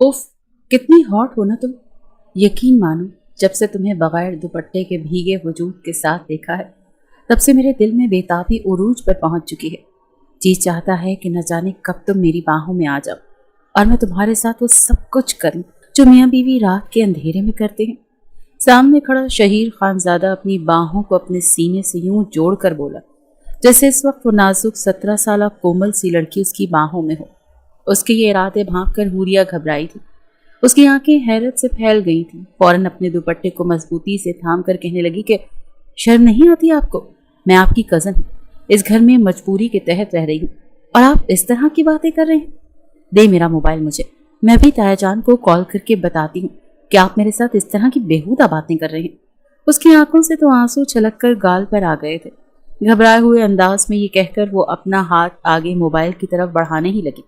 उफ, कितनी हॉट हो ना तुम। यकीन मानो, जब से तुम्हें बगैर दुपट्टे के भीगे वजूद के साथ देखा है, तब से मेरे दिल में बेताबी उरूज पर पहुंच चुकी है। जी चाहता है कि न जाने कब तुम मेरी बाहों में आ जाओ और मैं तुम्हारे साथ वो सब कुछ करूं जो मियाँ बीवी रात के अंधेरे में करते हैं। सामने खड़ा शहीर खानजादा अपनी बाहों को अपने सीने से यूं जोड़कर बोला, जैसे इस वक्त वो नाजुक 17 साल कोमल सी लड़की उसकी बाहों में हो। उसके ये इरादे भांप कर हूरिया घबराई थी। उसकी आंखें हैरत से फैल गई थीं। फौरन अपने दुपट्टे को मजबूती से थाम कर कहने लगी कि शर्म नहीं आती आपको? मैं आपकी कज़न हूँ, इस घर में मजबूरी के तहत रह रही हूँ और आप इस तरह की बातें कर रहे हैं। दे मेरा मोबाइल मुझे, मैं भी ताया जान को कॉल करके बताती हूँ कि आप मेरे साथ इस तरह की बेहुदा बातें कर रहे हैं। उसकी आंखों से तो आंसू छलक कर गाल पर आ गए थे। घबराए हुए अंदाज में ये कहकर वो अपना हाथ आगे मोबाइल की तरफ बढ़ाने ही लगी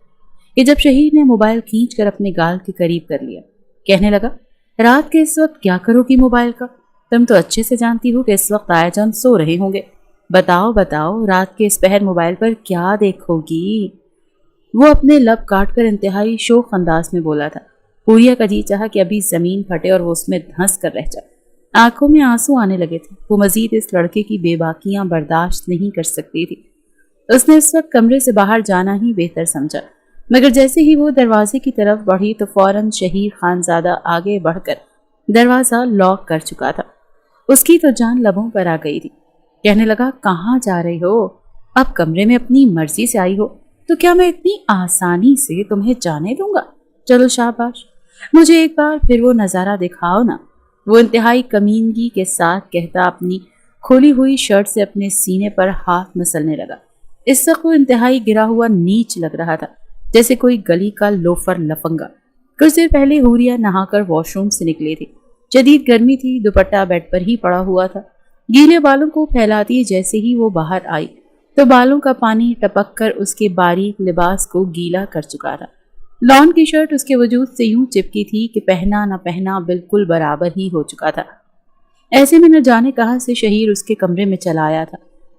कि जब शहीद ने मोबाइल खींचकर अपने गाल के करीब कर लिया, कहने लगा, रात के इस वक्त क्या करोगी मोबाइल का? तुम तो अच्छे से जानती हो कि इस वक्त आया जान सो रहे होंगे। बताओ बताओ, रात के इस पहर मोबाइल पर क्या देखोगी? वो अपने लब काट कर इंतहाई शोक अंदाज में बोला था। पूरिया का जी चाहा कि अभी जमीन फटे और वो उसमें धंस कर रह जाए। आंखों में आंसू आने लगे थे। वो मजीद इस लड़के की बेबाकियां बर्दाश्त नहीं कर सकती थी। उसने इस वक्त कमरे से बाहर जाना ही बेहतर समझा, मगर जैसे ही वो दरवाजे की तरफ बढ़ी तो फौरन शहीर खानजादा आगे बढ़कर दरवाजा लॉक कर चुका था। उसकी तो जान लबों पर आ गई थी। कहने लगा, कहाँ जा रही हो? अब कमरे में अपनी मर्जी से आई हो तो क्या मैं इतनी आसानी से तुम्हें जाने दूंगा? चलो शाबाश, मुझे एक बार फिर वो नज़ारा दिखाओ ना। वो इंतहाई कमीनगी के साथ कहता अपनी खोली हुई शर्ट से अपने सीने पर हाथ मसलने लगा। इस वक्त वो इंतहाई गिरा हुआ नीच लग रहा था, जैसे कोई गली का लोफर लफंगा। कुछ देर पहले हूरिया नहाकर वॉशरूम से निकली थी। शदीद गर्मी थी, दुपट्टा बेड पर ही पड़ा हुआ था। गीले बालों को फैलाती जैसे ही वो बाहर आई तो बालों का पानी टपक कर उसके बारीक लिबास को गीला कर चुका था। लॉन की शर्ट उसके वजूद से यूं चिपकी थी कि पहना न पहना बिल्कुल बराबर ही हो चुका था। ऐसे में न जाने कहां से शहीर उसके कमरे में चला आया था।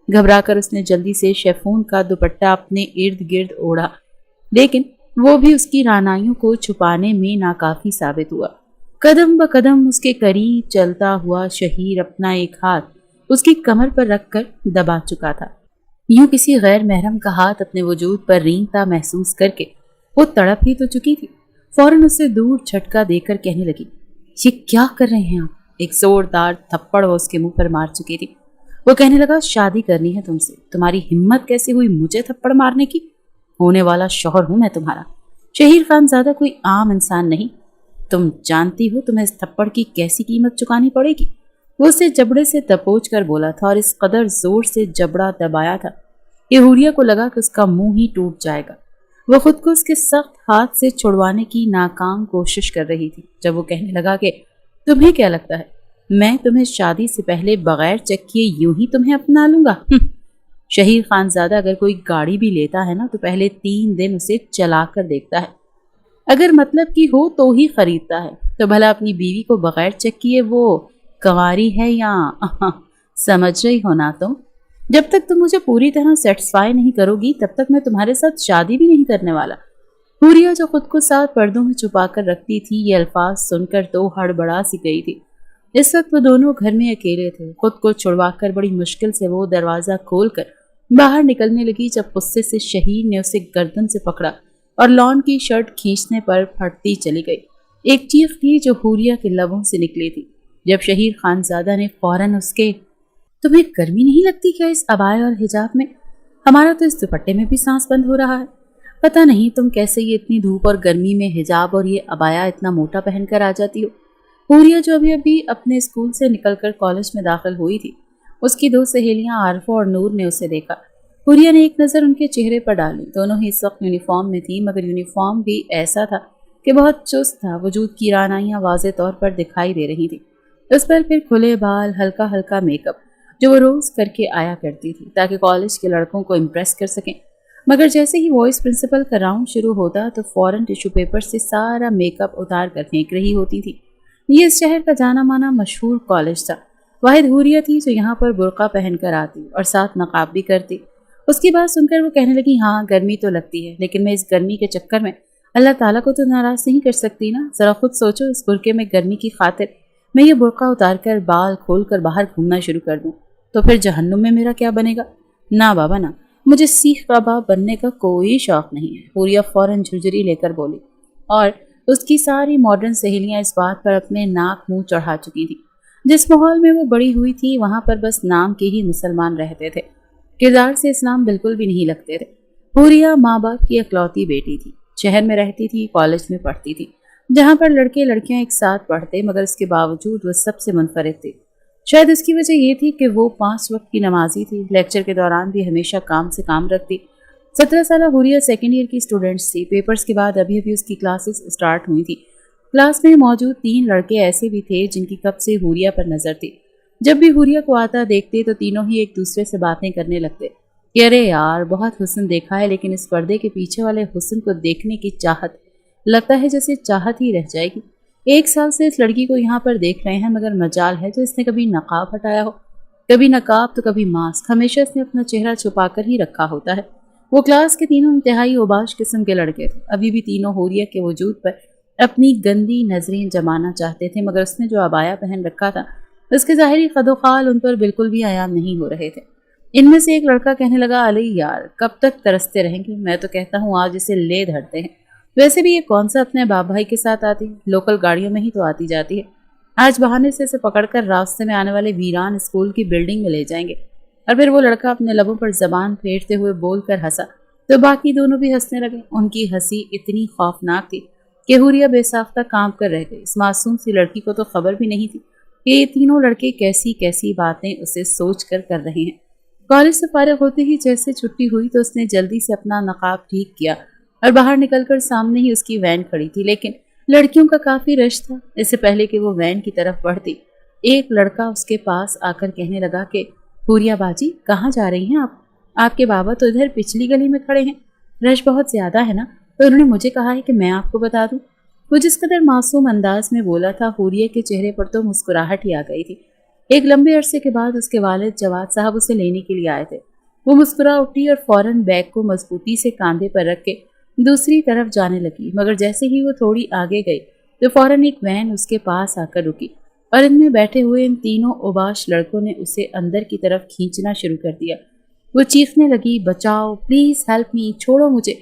घबराकर उसने जल्दी से शेफून का दुपट्टा अपने इर्द गिर्द ओढ़ा, लेकिन वो भी उसकी रानाइयों को छुपाने में नाकाफी साबित हुआ। कदम ब कदम उसके करीब चलता हुआ शहीर अपना एक हाथ उसकी कमर पर रखकर दबा चुका था। यूं किसी गैर महरम का हाथ अपने वजूद पर रेंगता महसूस करके वो तड़प ही तो चुकी थी। फौरन उससे दूर झटका देकर कहने लगी, ये क्या कर रहे हैं आप? एक जोरदार थप्पड़ वो उसके मुंह पर मार चुकी थी। वो कहने लगा, शादी करनी है तुमसे? तुम्हारी हिम्मत कैसे हुई मुझे थप्पड़ मारने की? होने वाला शौहर हूं मैं तुम्हारा। शहीर खानजादा कोई आम इंसान नहीं। तुम जानती हो तुम्हें इस थप्पड़ की कैसी कीमत चुकानी पड़ेगी। वो उसे जबड़े से दबोच कर बोला था और इस कदर जोर से जबड़ा दबाया था कि हूरिया को लगा कि उसका मुंह ही टूट जाएगा। वो खुद को उसके सख्त हाथ से छुड़वाने की नाकाम कोशिश कर रही थी जब वो कहने लगा कि तुम्हें क्या लगता है मैं तुम्हें शादी से पहले बगैर चेक किए यूं ही तुम्हें अपना लूंगा? शहीर खानजादा अगर कोई गाड़ी भी लेता है ना तो पहले 3 दिन उसे चला कर देखता है। अगर मतलब की हो तो ही खरीदता है। तो भला अपनी बीवी को बगैर चेक किए वो कंवारी है या समझ रही हो ना तुम? जब तक तुम मुझे पूरी तरह सेटिस्फाई नहीं करोगी तब तक मैं तुम्हारे साथ शादी भी नहीं करने वाला। हूरिया जो खुद को 7 पर्दों में छुपा कर रखती थी, ये अल्फाज सुनकर तो हड़बड़ा सी गई थी। इस वक्त वो दोनों घर में अकेले थे। खुद को छुड़वाकर बड़ी मुश्किल से वो दरवाजा खोलकर बाहर निकलने लगी जब गुस्से से शहीर ने उसे गर्दन से पकड़ा और लॉन की शर्ट खींचने पर फटती चली गई। एक चीख थी जो हूरिया के लबों से निकली थी जब शहीर खानजादा ने फौरन उसके, तुम्हें गर्मी नहीं लगती क्या इस अबाया और हिजाब में? हमारा तो इस दुपट्टे में भी सांस बंद हो रहा है। पता नहीं तुम कैसे ये इतनी धूप और गर्मी में हिजाब और ये अबाया इतना मोटा पहनकर आ जाती हो। हूरिया जो अभी अभी अपने स्कूल से निकलकर कॉलेज में दाखिल हुई थी, उसकी 2 सहेलियां आरफा और नूर ने उसे देखा। हूरिया ने एक नज़र उनके चेहरे पर डाली। दोनों ही इस वक्त यूनिफॉर्म में थी, मगर यूनिफॉर्म भी ऐसा था कि बहुत चुस्त था। वजूद की रानाइयां वाज़े तौर पर दिखाई दे रही थी। उस पर फिर खुले बाल, हल्का हल्का मेकअप जो वो रोज करके आया करती थी ताकि कॉलेज के लड़कों को इम्प्रेस कर सकें। मगर जैसे ही वॉइस प्रिंसिपल का राउंड शुरू होता तो फौरन टिश्यू पेपर से सारा मेकअप उतार कर फेंक रही होती थी। ये इस शहर का जाना माना मशहूर कॉलेज था। वाहिद हूरिया थी जो यहाँ पर बुर्का पहनकर आती और साथ नकाब भी करती। उसकी बात सुनकर वो कहने लगी, हाँ गर्मी तो लगती है, लेकिन मैं इस गर्मी के चक्कर में अल्लाह ताला को तो नाराज नहीं कर सकती ना। जरा खुद सोचो, इस बुरके में गर्मी की खातिर मैं ये बुरका उतार कर बाल खोल कर बाहर घूमना शुरू कर दूं तो फिर जहन्नुम में मेरा क्या बनेगा? ना बाबा ना, मुझे सीख कबाब बनने का कोई शौक नहीं है। हुरिया फौरन झुरझुरी लेकर बोली। और उसकी सारी मॉडर्न सहेलियां इस बात पर अपने नाक मुंह चढ़ा चुकी थी। जिस माहौल में वो बड़ी हुई थी वहां पर बस नाम के ही मुसलमान रहते थे, किरदार से इस्लाम बिल्कुल भी नहीं लगते थे। हुरिया माँ बाप की इकलौती बेटी थी, शहर में रहती थी, कॉलेज में पढ़ती थी, जहाँ पर लड़के लड़कियां एक साथ पढ़ते, मगर इसके बावजूद वो सबसे मुनफरिद थी। शायद इसकी वजह ये थी कि वो 5 वक्त की नमाजी थी, लेक्चर के दौरान भी हमेशा काम से काम रखती। 17 साल हुरिया सेकेंड ईयर की स्टूडेंट्स थी। पेपर्स के बाद अभी अभी उसकी क्लासेस स्टार्ट हुई थी। क्लास में मौजूद 3 लड़के ऐसे भी थे जिनकी कब से हुरिया पर नजर थी। जब भी हुरिया को आता देखते तो तीनों ही एक दूसरे से बातें करने लगते कि अरे यार बहुत हुस्न देखा है, लेकिन इस पर्दे के पीछे वाले हुस्न को देखने की चाहत, लगता है जैसे चाहत ही रह जाएगी। 1 साल से इस लड़की को यहाँ पर देख रहे हैं, मगर मजाल है तो इसने कभी नकाब हटाया हो, कभी नकाब तो कभी मास्क, हमेशा इसने अपना चेहरा छुपाकर ही रखा होता है। वो क्लास के तीनों इंतहाई ओबाश किस्म के लड़के थे। अभी भी तीनों हुरिया के वजूद पर अपनी गंदी नजरें जमाना चाहते थे, मगर उसने जो अबाया पहन रखा था उसके ज़ाहिरी खदोखाल उन पर बिल्कुल भी आयाम नहीं हो रहे थे। इनमें से एक लड़का कहने लगा, अली यार कब तक तरसते रहेंगे, मैं तो कहता हूँ आज इसे ले धरते हैं। वैसे भी ये कौन सा अपने बाप भाई के साथ आती है, लोकल गाड़ियों में ही तो आती जाती है। आज बहाने से इसे पकड़कर रास्ते में आने वाले वीरान स्कूल की बिल्डिंग में ले जाएंगे। और फिर वो लड़का अपने लबों पर जबान फेरते हुए बोलकर हंसा तो बाकी दोनों भी हंसने लगे। उनकी हंसी इतनी खौफनाक थी कि हुरिया बेसाख्ता कांप कर रह गई। इस मासूम सी लड़की को तो खबर भी नहीं थी कि ये तीनों लड़के कैसी कैसी बातें उसे सोच कर रहे हैं। कॉलेज से फारिग होते ही जैसे छुट्टी हुई तो उसने जल्दी से अपना नकाब ठीक किया और बाहर निकलकर सामने ही उसकी वैन खड़ी थी, लेकिन लड़कियों का काफी रश था। इससे पहले कि वो वैन की तरफ बढ़ती, एक लड़का उसके पास आकर कहने लगा कि हुरिया बाजी कहाँ जा रही हैं आप? आपके बाबा तो इधर पिछली गली में खड़े हैं, रश बहुत ज्यादा है ना, तो उन्होंने मुझे कहा है कि मैं आपको बता दूं। वो जिस कदर मासूम अंदाज में बोला था, हुरिया के चेहरे पर तो मुस्कुराहट ही आ गई थी। एक लंबे अरसे के बाद उसके वालिद जवाद साहब उसे लेने के लिए आए थे। वो मुस्कुरा उठी और फौरन बैग को मजबूती से कांधे पर रख के दूसरी तरफ जाने लगी, मगर जैसे ही वो थोड़ी आगे गई तो फौरन एक वैन उसके पास आकर रुकी और इनमें बैठे हुए इन तीनों ओबाश लड़कों ने उसे अंदर की तरफ खींचना शुरू कर दिया। वो चीखने लगी, बचाओ, प्लीज हेल्प मी, छोड़ो मुझे।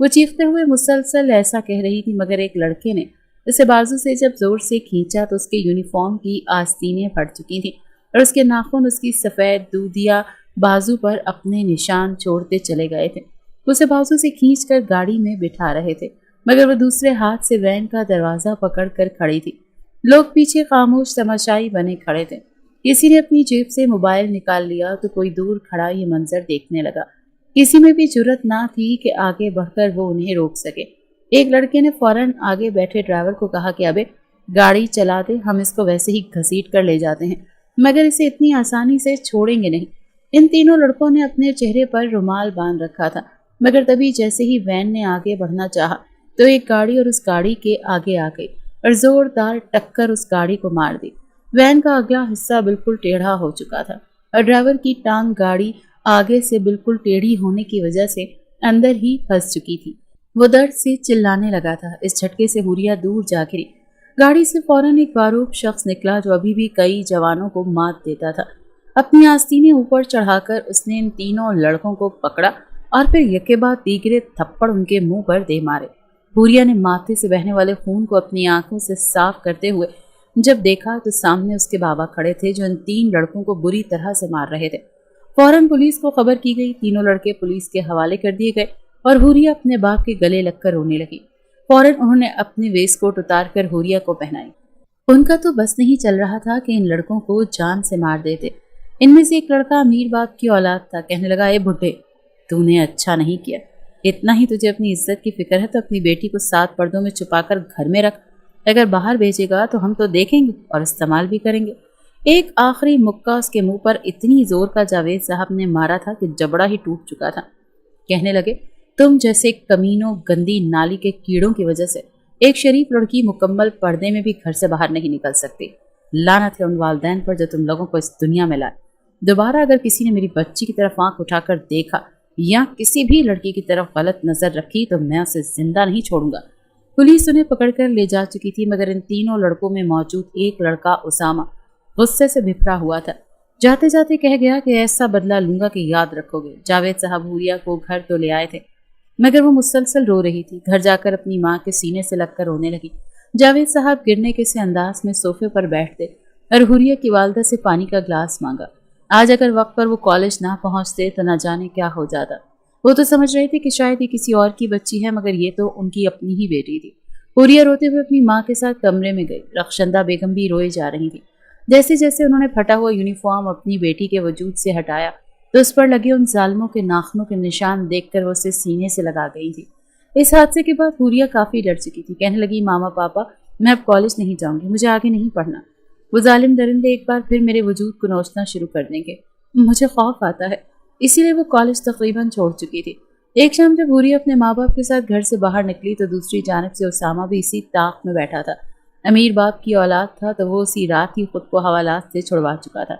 वो चीखते हुए मुसलसल ऐसा कह रही थी, मगर एक लड़के ने उसे बाजू से जब जोर से खींचा तो उसके यूनिफॉर्म की आस्तीनें फट चुकी थी और उसके नाखून उसकी सफ़ेद दूधिया बाजू पर अपने निशान छोड़ते चले गए थे। उसे बाजू से खींचकर गाड़ी में बिठा रहे थे, मगर वह दूसरे हाथ से वैन का दरवाज़ा पकड़कर खड़ी थी। लोग पीछे खामोश तमाशाई बने खड़े थे। किसी ने अपनी जेब से मोबाइल निकाल लिया तो कोई दूर खड़ा ये मंजर देखने लगा। किसी में भी जुर्रत ना थी कि आगे बढ़कर वो उन्हें रोक सके। एक लड़के ने फौरन आगे बैठे ड्राइवर को कहा कि अबे गाड़ी चला दे, हम इसको वैसे ही घसीट कर ले जाते हैं, मगर इसे इतनी आसानी से छोड़ेंगे नहीं। इन तीनों लड़कों ने अपने चेहरे पर रुमाल बांध रखा था, मगर तभी जैसे ही वैन ने आगे बढ़ना चाहा तो एक गाड़ी और उस गाड़ी के आगे आ गई और जोरदार टक्कर उस गाड़ी को मार दी। वैन का अगला हिस्सा बिल्कुल टेढ़ा हो चुका था और ड्राइवर की टांग गाड़ी आगे से बिल्कुल टेढ़ी होने की वजह से अंदर ही फंस चुकी थी। वो दर्द से चिल्लाने लगा था। इस झटके से हुरिया दूर जा गिरी। गाड़ी से फौरन एक बारूद शख्स निकला जो अभी भी कई जवानों को मात देता था। अपनी आस्तीनें ऊपर चढ़ाकर उसने इन तीनों लड़कों को पकड़ा और फिर यके बाद तीसरे थप्पड़ उनके मुंह पर दे मारे। हुरिया ने माथे से बहने वाले खून को अपनी आंखों से साफ करते हुए जब देखा तो सामने उसके बाबा खड़े थे जो इन 3 लड़कों को बुरी तरह से मार रहे थे। फौरन पुलिस को खबर की गई। तीनों लड़के पुलिस के हवाले कर दिए गए और हुरिया अपने बाप के गले लगकर रोने लगी। फौरन उन्होंने अपनी वेस्टकोट उतार कर हुरिया को पहनाई। उनका तो बस नहीं चल रहा था कि इन लड़कों को जान से मार देते। इनमें से एक लड़का अमीर बाप की औलाद था। कहने लगा, ए बुढ़े, तूने अच्छा नहीं किया। इतना ही तुझे अपनी इज्जत की फिक्र है तो अपनी बेटी को 7 पर्दों में छुपाकर घर में रख। अगर बाहर भेजेगा तो हम तो देखेंगे और इस्तेमाल भी करेंगे। एक आखिरी मुक्का उसके मुंह पर इतनी जोर का जावेद साहब ने मारा था कि जबड़ा ही टूट चुका था। कहने लगे, तुम जैसे कमीनों गंदी नाली के कीड़ों की वजह से एक शरीफ लड़की मुकम्मल पर्दे में भी घर से बाहर नहीं निकल सकती। लानत है उन वालदैन पर जो तुम लोगों को इस दुनिया में लाए। दोबारा अगर किसी ने मेरी बच्ची की तरफ आंख उठाकर देखा या किसी भी लड़की की तरफ गलत नजर रखी तो मैं उसे जिंदा नहीं छोड़ूंगा। पुलिस उन्हें पकड़कर ले जा चुकी थी, मगर इन तीनों लड़कों में मौजूद एक लड़का उसामा गुस्से से भिफरा हुआ था। जाते जाते कह गया कि ऐसा बदला लूंगा कि याद रखोगे। जावेद साहब हुरिया को घर तो ले आए थे, मगर वो मुसलसल रो रही थी। घर जाकर अपनी माँ के सीने से लगकर रोने लगी। जावेद साहब गिरने के से अंदाज में सोफे पर बैठते और हुरिया की वालदा से पानी का ग्लास मांगा। आज अगर वक्त पर वो कॉलेज ना पहुंचते तो न जाने क्या हो जाता। वो तो समझ रहे थे कि शायद ये किसी और की बच्ची है, मगर ये तो उनकी अपनी ही बेटी थी। हुरिया रोते हुए अपनी माँ के साथ कमरे में गई। रखशंदा बेगम भी रोए जा रही थी। जैसे जैसे उन्होंने फटा हुआ यूनिफॉर्म अपनी बेटी के वजूद से हटाया तो उस पर लगे उन जालिमों के नाखनों के निशान देखकर वो उसे सीने से लगा गई थी। इस हादसे के बाद हुरिया काफी डर चुकी थी। कहने लगी, मामा पापा, मैं अब कॉलेज नहीं जाऊंगी, मुझे आगे नहीं पढ़ना। वो जालिम दरिंदे एक बार फिर मेरे वजूद को नोचना शुरू कर देंगे। मुझे खौफ आता है। इसीलिए वो कॉलेज तकरीबन छोड़ चुकी थी। एक शाम जब हुरिया अपने माँ बाप के साथ घर से बाहर निकली तो दूसरी जानब से उसामा भी इसी ताक में बैठा था। अमीर बाप की औलाद था तो वो उसी रात ही खुद को हवालात से छुड़वा चुका था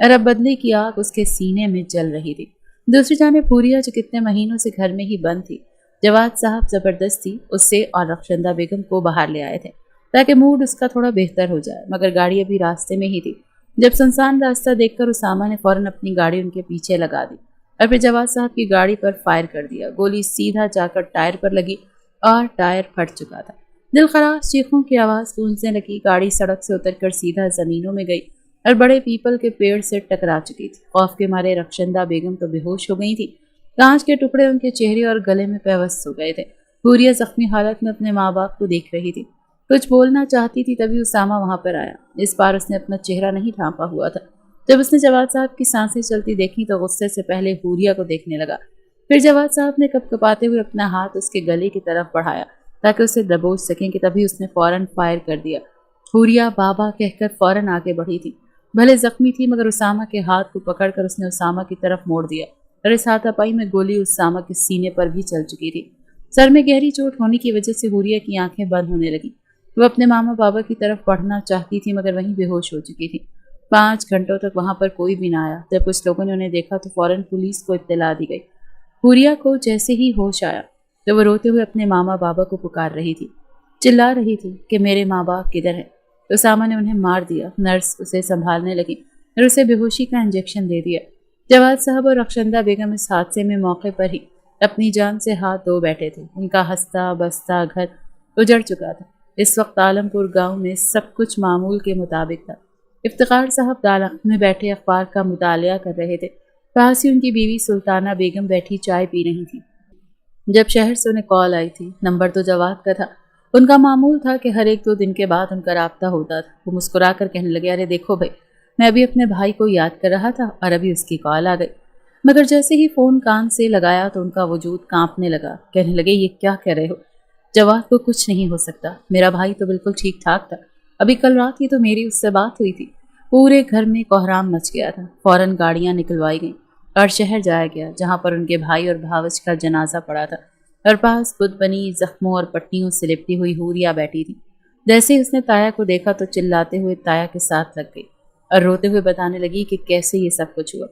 और अब बदले की आग उसके सीने में जल रही थी। दूसरी जानब हुरिया जो कितने महीनों से घर में ही बंद थी, जवाद साहब जबरदस्ती उससे और रखशंदा बेगम को बाहर ले आए थे ताकि मूड उसका थोड़ा बेहतर हो जाए। मगर गाड़ी अभी रास्ते में ही थी जब सुनसान रास्ता देखकर उसामा ने फौरन अपनी गाड़ी उनके पीछे लगा दी और फिर जवाद साहब की गाड़ी पर फायर कर दिया। गोली सीधा जाकर टायर पर लगी और टायर फट चुका था। दिल खराश चीखों की आवाज गूंजने लगी। गाड़ी सड़क से उतरकर सीधा जमीनों में गई और बड़े पीपल के पेड़ से टकरा चुकी थी। खौफ के मारे रखशंदा बेगम तो बेहोश हो गई थी। कांच के टुकड़े उनके चेहरे और गले में पेवस्त हो गए थे। हुरिया जख्मी हालत में अपने माँ बाप को देख रही थी। कुछ बोलना चाहती थी तभी उसामा वहां पर आया। इस बार उसने अपना चेहरा नहीं ढांपा हुआ था। जब उसने जवाद साहब की सांसें चलती देखी तो गुस्से से पहले हुरिया को देखने लगा। फिर जवाद साहब ने कपकपाते हुए अपना हाथ उसके गले की तरफ बढ़ाया ताकि उसे दबोच सकें कि तभी उसने फौरन फायर कर दिया। हुरिया बाबा कहकर फौरन आगे बढ़ी थी। भले जख्मी थी मगर उसामा के हाथ को पकड़कर उसने उसामा की तरफ मोड़ दिया और इस हाथापाई में गोली उसामा के सीने पर भी चल चुकी थी। सर में गहरी चोट होने की वजह से हुरिया की आंखें बंद होने लगी। वो अपने मामा बाबा की तरफ बढ़ना चाहती थी मगर वहीं बेहोश हो चुकी थी। 5 घंटों तक वहां पर कोई भी ना आया। जब कुछ लोगों ने उन्हें देखा तो फौरन पुलिस को इत्तला दी गई। हुरिया को जैसे ही होश आया तो वो रोते हुए अपने मामा बाबा को पुकार रही थी, चिल्ला रही थी कि मेरे माँ बाप किधर हैं। उसामा ने उन्हें मार दिया। नर्स उसे संभालने लगी और उसे बेहोशी का इंजेक्शन दे दिया। जवाद साहब और रखशंदा बेगम इस हादसे में मौके पर ही अपनी जान से हाथ धो बैठे थे। उनका हंसता बसता घर उजड़ चुका था। इस वक्त आलमपुर गांव में सब कुछ मामूल के मुताबिक था। इफ्तिखार साहब दालान में बैठे अखबार का मुतालिया कर रहे थे। पास ही उनकी बीवी सुल्ताना बेगम बैठी चाय पी रही थी। जब शहर से उन्हें कॉल आई थी, नंबर तो जवाद का था। उनका मामूल था कि हर 1-2 दिन के बाद उनका राब्ता होता था। वो मुस्कुराकर कहने लगे, अरे देखो भाई, मैं अभी अपने भाई को याद कर रहा था और अभी उसकी कॉल आ गई। मगर जैसे ही फोन कान से लगाया तो उनका वजूद कांपने लगा। कहने लगे, ये क्या कह रहे हो? जवाद को कुछ नहीं हो सकता। मेरा भाई तो बिल्कुल ठीक ठाक था। अभी कल रात ही तो मेरी उससे बात हुई थी। पूरे घर में कोहराम मच गया था। फौरन गाड़ियां निकलवाई गईं और शहर जाया गया जहां पर उनके भाई और भावच का जनाजा पड़ा था और पास बुत बनी जख्मों और पट्टियों से लिपटी हुई हुरिया बैठी थी। जैसे ही उसने ताया को देखा तो चिल्लाते हुए ताया के साथ लग गई और रोते हुए बताने लगी कि कैसे ये सब कुछ हुआ।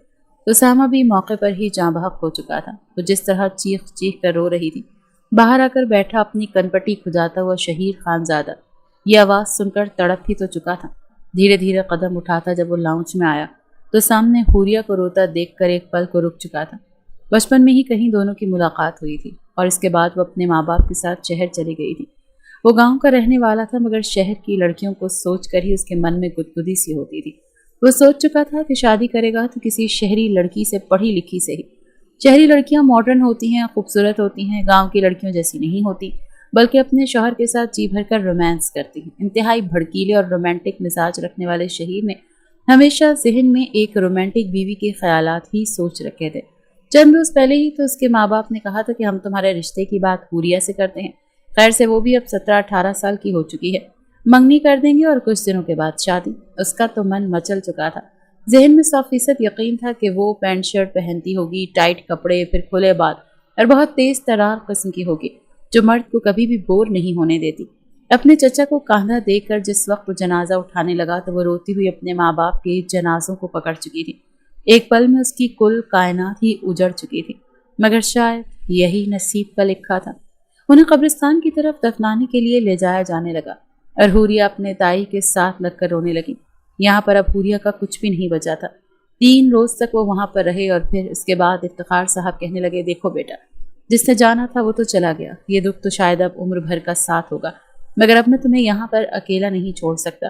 उसामा भी मौके पर ही जाँ बहक हो चुका था। वो जिस तरह चीख चीख कर रो रही थी, बाहर आकर बैठा अपनी कनपटी खुजाता हुआ शहीर खानजादा ये आवाज़ सुनकर तड़प ही तो चुका था। धीरे धीरे कदम उठाता जब वो लाउंज में आया तो सामने हुरिया को रोता देखकर एक पल को रुक चुका था। बचपन में ही कहीं दोनों की मुलाकात हुई थी और इसके बाद वो अपने माँ बाप के साथ शहर चली गई थी। वो गांव का रहने वाला था मगर शहर की लड़कियों को सोचकर ही उसके मन में गुदगुदी सी होती थी। वो सोच चुका था कि शादी करेगा तो किसी शहरी लड़की से, पढ़ी लिखी से ही। शहरी लड़कियां मॉडर्न होती हैं, खूबसूरत होती हैं, गांव की लड़कियों जैसी नहीं होती, बल्कि अपने शौहर के साथ जी भरकर रोमांस करती हैं। इंतहाई भड़कीले और रोमांटिक मिजाज रखने वाले शहीर ने हमेशा जहन में एक रोमांटिक बीवी के ख्यालात ही सोच रखे थे। चंद रोज पहले ही तो उसके माँ बाप ने कहा था कि हम तुम्हारे रिश्ते की बात हुरिया से करते हैं। खैर से वो भी अब 17-18 साल की हो चुकी है। मंगनी कर देंगे और कुछ दिनों के बाद शादी। उसका तो मन मचल चुका था। जहन में 100% यकीन था कि वो पैंट शर्ट पहनती होगी, टाइट कपड़े, फिर खुले बाल और बहुत तेज तरार किस्म की होगी जो मर्द को कभी भी बोर नहीं होने देती। अपने चचा को कांधा देकर जिस वक्त जनाजा उठाने लगा तो वो रोती हुई अपने माँ बाप के जनाजों को पकड़ चुकी थी। एक पल में उसकी कुल कायनात ही उजड़ चुकी थी, मगर शायद यही नसीब का लिखा था। انہیں قبرستان کی طرف دفنانے کے لیے لے جایا جانے لگا اور حوریا اپنے تائی کے ساتھ لگ کر رونے لگی۔ یہاں پر اب حوریا کا کچھ بھی نہیں بچا تھا۔ 3 روز تک وہ وہاں پر رہے اور پھر اس کے بعد افتخار صاحب کہنے لگے، دیکھو بیٹا، جس نے جانا تھا وہ تو چلا گیا، یہ دکھ تو شاید اب عمر بھر کا ساتھ ہوگا، مگر اب میں تمہیں یہاں پر اکیلا نہیں چھوڑ سکتا،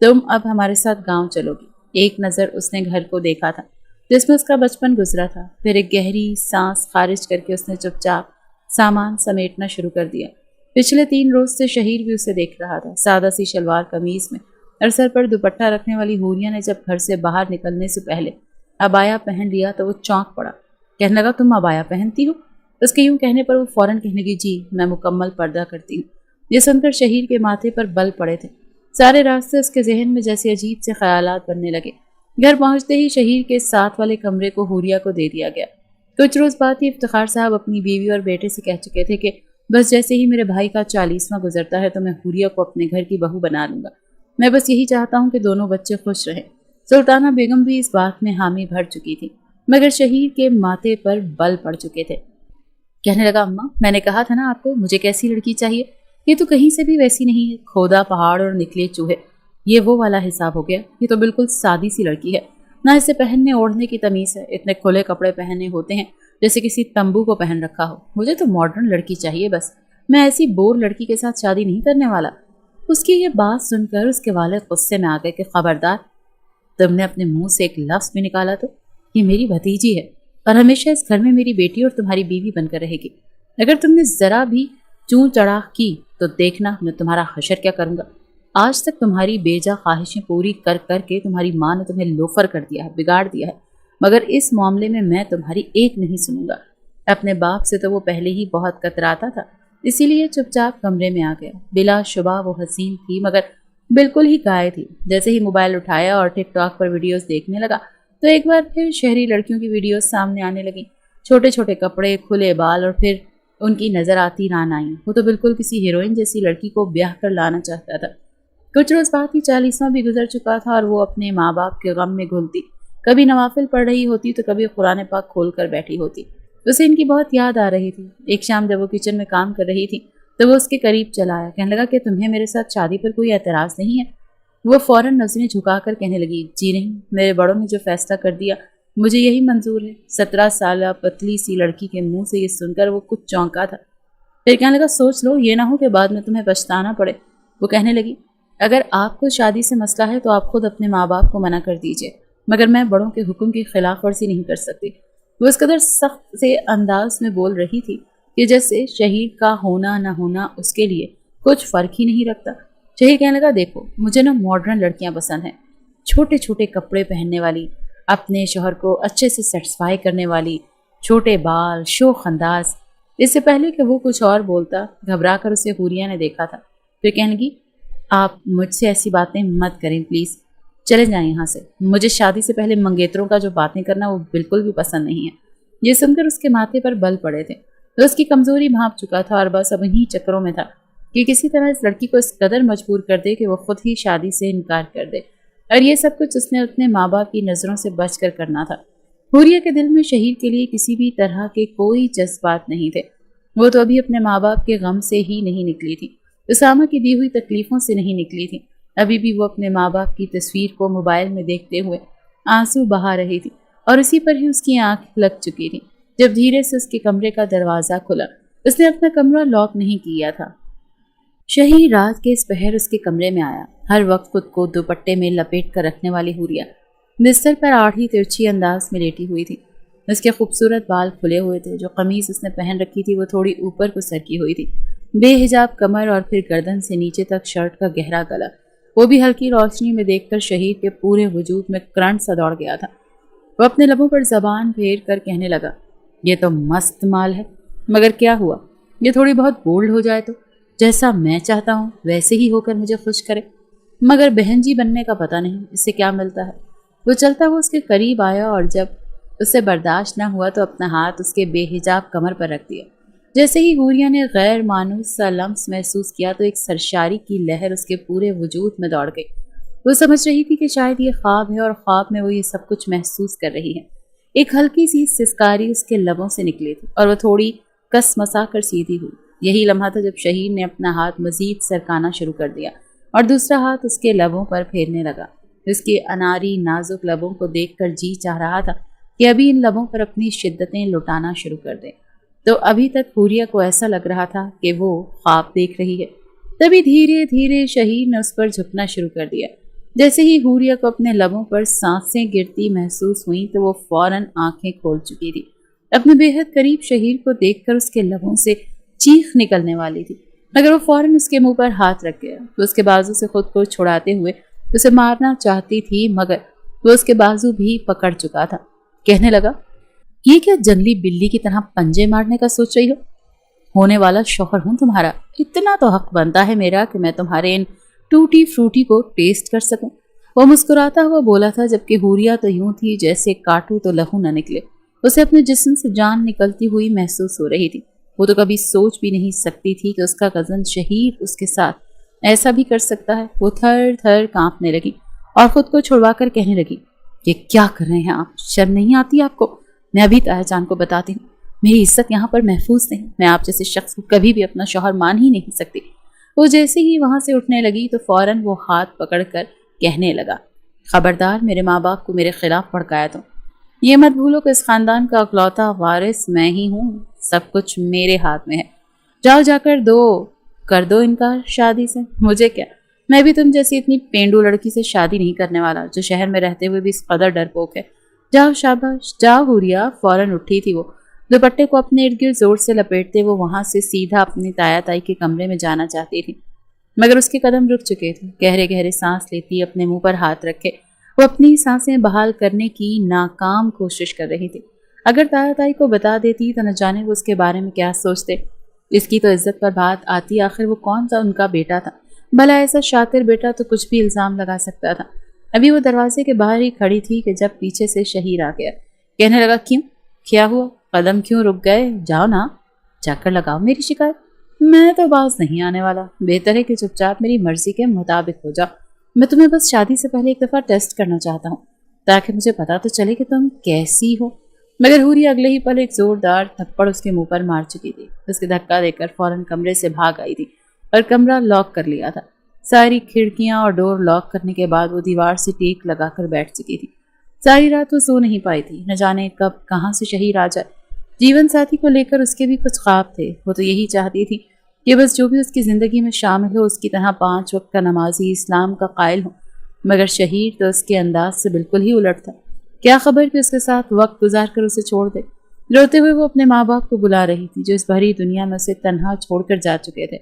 تم اب ہمارے ساتھ گاؤں چلو گی۔ ایک نظر اس نے گھر کو دیکھا تھا جس میں اس کا بچپن گزرا تھا، پھر ایک گہری سانس خارج کر کے اس نے چپ چاپ سامان سمیٹنا شروع کر دیا۔ پچھلے 3 روز سے شہیر بھی اسے دیکھ رہا تھا، سادہ سی شلوار قمیض میں اور سر پر دوپٹہ رکھنے والی حوریا نے جب گھر سے باہر نکلنے سے پہلے عبایا پہن لیا تو وہ چونک پڑا، کہنے لگا، تم عبایا پہنتی ہو؟ اس کے یوں کہنے پر وہ فوراً کہنے لگی، جی میں مکمل پردہ کرتی ہوں۔ یہ سن کر شہیر کے ماتھے پر بل پڑے تھے، سارے راستے اس کے ذہن میں جیسے عجیب سے خیالات بننے لگے۔ گھر پہنچتے ہی شہیر کے ساتھ والے کمرے کو حوریا کو دے دیا گیا۔ کچھ روز بعد ہی افتخار صاحب اپنی بیوی اور بیٹے سے کہہ چکے تھے کہ بس جیسے ہی میرے بھائی کا 40واں گزرتا ہے تو میں حوریا کو اپنے گھر کی بہو بنا لوں گا، میں بس یہی چاہتا ہوں کہ دونوں بچے خوش رہیں۔ سلطانہ بیگم بھی اس بات میں حامی بھر چکی تھی، مگر شہیر کے ماتھے پر بل پڑ چکے تھے۔ کہنے لگا، اماں میں نے کہا تھا نا آپ کو مجھے کیسی لڑکی چاہیے، یہ تو کہیں سے بھی ویسی نہیں ہے، کھودا پہاڑ اور نکلے چوہے، یہ وہ والا حساب ہو گیا، یہ تو بالکل سادی سی لڑکی ہے، نہ اسے پہننے اوڑھنے کی تمیز ہے، اتنے کھلے کپڑے پہنے ہوتے ہیں جیسے کسی تمبو کو پہن رکھا ہو، مجھے تو ماڈرن لڑکی چاہیے بس، میں ایسی بور لڑکی کے ساتھ شادی نہیں کرنے والا۔ اس کی یہ بات سن کر اس کے والد غصے میں آ گئے کہ خبردار، تم نے اپنے منہ سے ایک لفظ بھی نکالا تو یہ میری بھتیجی ہے اور ہمیشہ اس گھر میں میری بیٹی اور تمہاری بیوی بن کر رہے گی، اگر تم نے ذرا بھی چون چڑھا کی تو دیکھنا میں تمہارا حشر کیا کروں گا۔ آج تک تمہاری بیجا خواہشیں پوری کر کر کے تمہاری ماں نے تمہیں لوفر کر دیا ہے، بگاڑ دیا ہے، مگر اس معاملے میں تمہاری ایک نہیں سنوں گا۔ اپنے باپ سے تو وہ پہلے ہی بہت کتراتا تھا، اسی لیے چپ چاپ کمرے میں آ گیا۔ بلا شبہ وہ حسین تھی مگر بالکل ہی گائے تھی۔ جیسے ہی موبائل اٹھایا اور ٹک ٹاک پر ویڈیوز دیکھنے لگا تو ایک بار پھر شہری لڑکیوں کی ویڈیوز سامنے آنے لگیں، چھوٹے چھوٹے کپڑے، کھلے بال، اور پھر ان کی نظر آتی ران آئی، وہ تو بالکل کسی ہیروئن جیسی لڑکی کو بیاہ کر لانا چاہتا تھا۔ کچھ روز بعد ہی 40واں بھی گزر چکا تھا اور وہ اپنے ماں باپ کے غم میں گھلتی، کبھی نوافل پڑھ رہی ہوتی تو کبھی قرآن پاک کھول کر بیٹھی ہوتی۔ اسے ان کی بہت یاد آ رہی تھی۔ ایک شام جب وہ کچن میں کام کر رہی تھی تو وہ اس کے قریب چلا آیا، کہنے لگا کہ تمہیں میرے ساتھ شادی پر کوئی اعتراض نہیں ہے؟ وہ فوراً نظریں جھکا کر کہنے لگی، جی نہیں، میرے بڑوں نے جو فیصلہ کر دیا مجھے یہی منظور ہے۔ 17 سالہ پتلی سی لڑکی کے منہ سے یہ سن کر وہ کچھ چونکا تھا، پھر کہنے لگا، سوچ لو، یہ نہ ہو کہ بعد میں تمہیں پچھتانا پڑے۔ وہ کہنے لگی، اگر آپ کو شادی سے مسئلہ ہے تو آپ خود اپنے ماں باپ کو منع کر دیجئے، مگر میں بڑوں کے حکم کی خلاف ورزی نہیں کر سکتی۔ وہ اس قدر سخت سے انداز میں بول رہی تھی کہ جیسے شہید کا ہونا نہ ہونا اس کے لیے کچھ فرق ہی نہیں رکھتا۔ شہید کہنے لگا، دیکھو مجھے نا ماڈرن لڑکیاں پسند ہیں، چھوٹے چھوٹے کپڑے پہننے والی، اپنے شوہر کو اچھے سے سیٹسفائی کرنے والی، چھوٹے بال، شوخ انداز۔ اس سے پہلے کہ وہ کچھ اور بولتا، گھبرا کر اسے حوریا نے دیکھا تھا، پھر کہنے لگی، آپ مجھ سے ایسی باتیں مت کریں پلیز، چلے جائیں یہاں سے، مجھے شادی سے پہلے منگیتروں کا جو باتیں کرنا وہ بالکل بھی پسند نہیں ہے۔ یہ سن کر اس کے ماتھے پر بل پڑے تھے، تو اس کی کمزوری بھانپ چکا تھا اور بس اب انہی چکروں میں تھا کہ کسی طرح اس لڑکی کو اس قدر مجبور کر دے کہ وہ خود ہی شادی سے انکار کر دے، اور یہ سب کچھ اس نے اپنے ماں باپ کی نظروں سے بچ کر کرنا تھا۔ حوریا کے دل میں شہید کے لیے کسی بھی طرح کے کوئی جذبات نہیں تھے، وہ تو ابھی اپنے ماں باپ کے غم سے ہی نہیں نکلی تھی، اسامہ کی دی ہوئی تکلیفوں سے نہیں نکلی تھی، ابھی بھی وہ اپنے ماں باپ کی تصویر کو موبائل میں دیکھتے ہوئے آنسو بہا رہی تھی، اور اسی پر ہی اس کی آنکھ لگ چکی تھی جب دھیرے سے اس کے کمرے کا دروازہ کھلا۔ اس نے اپنا کمرہ لاک نہیں کیا تھا۔ شہید رات کے اس پہر اس کے کمرے میں آیا، ہر وقت خود کو دوپٹے میں لپیٹ کر رکھنے والی حوریا بستر پر آڑھی ترچھی انداز میں لیٹی ہوئی تھی۔ اس کے خوبصورت بال کھلے ہوئے تھے، جو قمیض اس نے پہن رکھی تھی وہ تھوڑی اوپر کو سرکی ہوئی تھی، بے حجاب کمر اور پھر گردن سے نیچے تک شرٹ کا گہرا گلا، وہ بھی ہلکی روشنی میں دیکھ کر شہید کے پورے وجود میں کرنٹ سا دوڑ گیا تھا۔ وہ اپنے لبوں پر زبان پھیر کر کہنے لگا، یہ تو مست مال ہے، مگر کیا ہوا، یہ تھوڑی بہت بولڈ ہو جائے تو جیسا میں چاہتا ہوں ویسے ہی ہو کر مجھے خوش کرے، مگر بہن جی بننے کا پتہ نہیں اس سے کیا ملتا ہے۔ وہ چلتا ہوا اس کے قریب آیا اور جب اسے برداشت نہ ہوا تو اپنا ہاتھ اس کے بے حجاب کمر پر رکھ دیا۔ جیسے ہی حوریا نے غیر مانوس سا لمس محسوس کیا تو ایک سرشاری کی لہر اس کے پورے وجود میں دوڑ گئی۔ وہ سمجھ رہی تھی کہ شاید یہ خواب ہے اور خواب میں وہ یہ سب کچھ محسوس کر رہی ہے۔ ایک ہلکی سی سسکاری اس کے لبوں سے نکلی تھی اور وہ تھوڑی کس مسا کر سیدھی ہوئی۔ یہی لمحہ تھا جب شہیر نے اپنا ہاتھ مزید سرکانا شروع کر دیا اور دوسرا ہاتھ اس کے لبوں پر پھیرنے لگا۔ اس کے اناری نازک لبوں کو دیکھ کر جی چاہ رہا تھا کہ ابھی ان لبوں پر اپنی شدتیں لٹانا شروع کر دے۔ تو ابھی تک حوریہ کو ایسا لگ رہا تھا کہ وہ خواب دیکھ رہی ہے، تبھی دھیرے دھیرے شہیر نے اس پر جھکنا شروع کر دیا۔ جیسے ہی حوریہ کو اپنے لبوں پر سانسیں گرتی محسوس ہوئیں تو وہ فوراً آنکھیں کھول چکی تھی۔ اپنے بے حد قریب شہیر کو دیکھ کر اس کے لبوں سے چیخ نکلنے والی تھی، مگر وہ فوراً اس کے منہ پر ہاتھ رکھ گیا۔ وہ اس کے بازو سے خود کو چھڑاتے ہوئے اسے مارنا چاہتی تھی، مگر وہ اس کے بازو بھی پکڑ چکا تھا۔ کہنے لگا، یہ کیا جنگلی بلی کی طرح پنجے مارنے کا سوچ رہی ہو؟ ہونے والا شوہر ہوں تمہارا، اتنا تو حق بنتا ہے میرا کہ میں تمہارے ان ٹوٹی فروٹی کو ٹیسٹ کر سکوں۔ وہ مسکراتا ہوا بولا تھا، جبکہ حوریہ تو یوں تھی جیسے کاٹو تو لہو نہ نکلے۔ اسے اپنے جسم سے جان نکلتی ہوئی محسوس ہو رہی تھی۔ وہ تو کبھی سوچ بھی نہیں سکتی تھی کہ اس کا کزن شہیر اس کے ساتھ ایسا بھی کر سکتا ہے۔ وہ تھر تھر کانپنے لگی اور خود کو چھڑوا کر کہنے لگی، یہ کیا کر رہے ہیں آپ؟ شرم نہیں آتی آپ کو؟ میں ابھی تایا جان کو بتاتی ہوں، میری عزت یہاں پر محفوظ نہیں، میں آپ جیسے شخص کو کبھی بھی اپنا شوہر مان ہی نہیں سکتی۔ وہ جیسے ہی وہاں سے اٹھنے لگی تو فوراً وہ ہاتھ پکڑ کر کہنے لگا، خبردار میرے ماں باپ کو میرے خلاف بھڑکایا تو یہ مت بھولو کہ اس خاندان کا اکلوتا وارث میں ہی ہوں، سب کچھ میرے ہاتھ میں ہے۔ جاؤ جا کر دو انکار شادی سے، مجھے کیا، میں بھی تم جیسی اتنی پینڈو لڑکی سے شادی نہیں کرنے والا جو شہر میں رہتے ہوئے بھی اس قدر ڈرپوک ہے۔ جاؤ شاباش جاؤ۔ حوریہ فوراً اٹھی تھی، وہ دوپٹے کو اپنے ارد گرد زور سے لپیٹتے وہ وہاں سے سیدھا اپنی تایا تائی کے کمرے میں جانا چاہتی تھی، مگر اس کے قدم رک چکے تھے۔ گہرے گہرے سانس لیتی اپنے منہ پر ہاتھ رکھے وہ اپنی سانسیں بحال کرنے کی ناکام کوشش کر رہی تھی۔ اگر تایا تائی کو بتا دیتی تو نہ جانے وہ اس کے بارے میں کیا سوچتے۔ اس کی تو عزت پر بات آتی، آخر وہ کون سا ان کا بیٹا تھا؟ بھلا ایسا شاطر بیٹا تو کچھ بھی الزام لگا سکتا تھا۔ ابھی وہ دروازے کے باہر ہی کھڑی تھی کہ جب پیچھے سے شہیر آ گیا۔ کہنے لگا، کیوں؟ کیا ہوا؟ قدم کیوں رک گئے؟ جاؤ نا، جا کر لگاؤ میری شکایت۔ میں تو باز نہیں آنے والا، بہتر ہے کہ چپ چاپ میری مرضی کے مطابق ہو جاؤ۔ میں تمہیں بس شادی سے پہلے ایک دفعہ ٹیسٹ کرنا چاہتا ہوں تاکہ مجھے پتا تو چلے کہ تم کیسی ہو۔ مگر حوریہ اگلے ہی پل ایک زوردار تھپڑ اس کے منہ پر مار چکی تھی۔ اس کے دھکا دے کر فوراً کمرے سے بھاگ آئی تھی اور کمرہ لاک کر لیا تھا۔ ساری کھڑکیاں اور ڈور لاک کرنے کے بعد وہ دیوار سے ٹیک لگا کر بیٹھ چکی تھی۔ ساری رات وہ سو نہیں پائی تھی، نہ جانے کب کہاں سے شہیر آ جائے۔ جیون ساتھی کو لے کر اس کے بھی کچھ خواب تھے۔ وہ تو یہی چاہتی تھی کہ بس جو بھی اس کی زندگی میں شامل ہو اس کی طرح 5 وقت کا نمازی، اسلام کا قائل ہو، مگر شہیر تو اس کے انداز سے بالکل ہی الٹ تھا۔ کیا خبر کہ اس کے ساتھ وقت گزار کر اسے چھوڑ دے۔ روتے ہوئے وہ اپنے ماں باپ کو بلا رہی تھی جو اس بھری دنیا میں اسے تنہا چھوڑ کر جا چکے تھے۔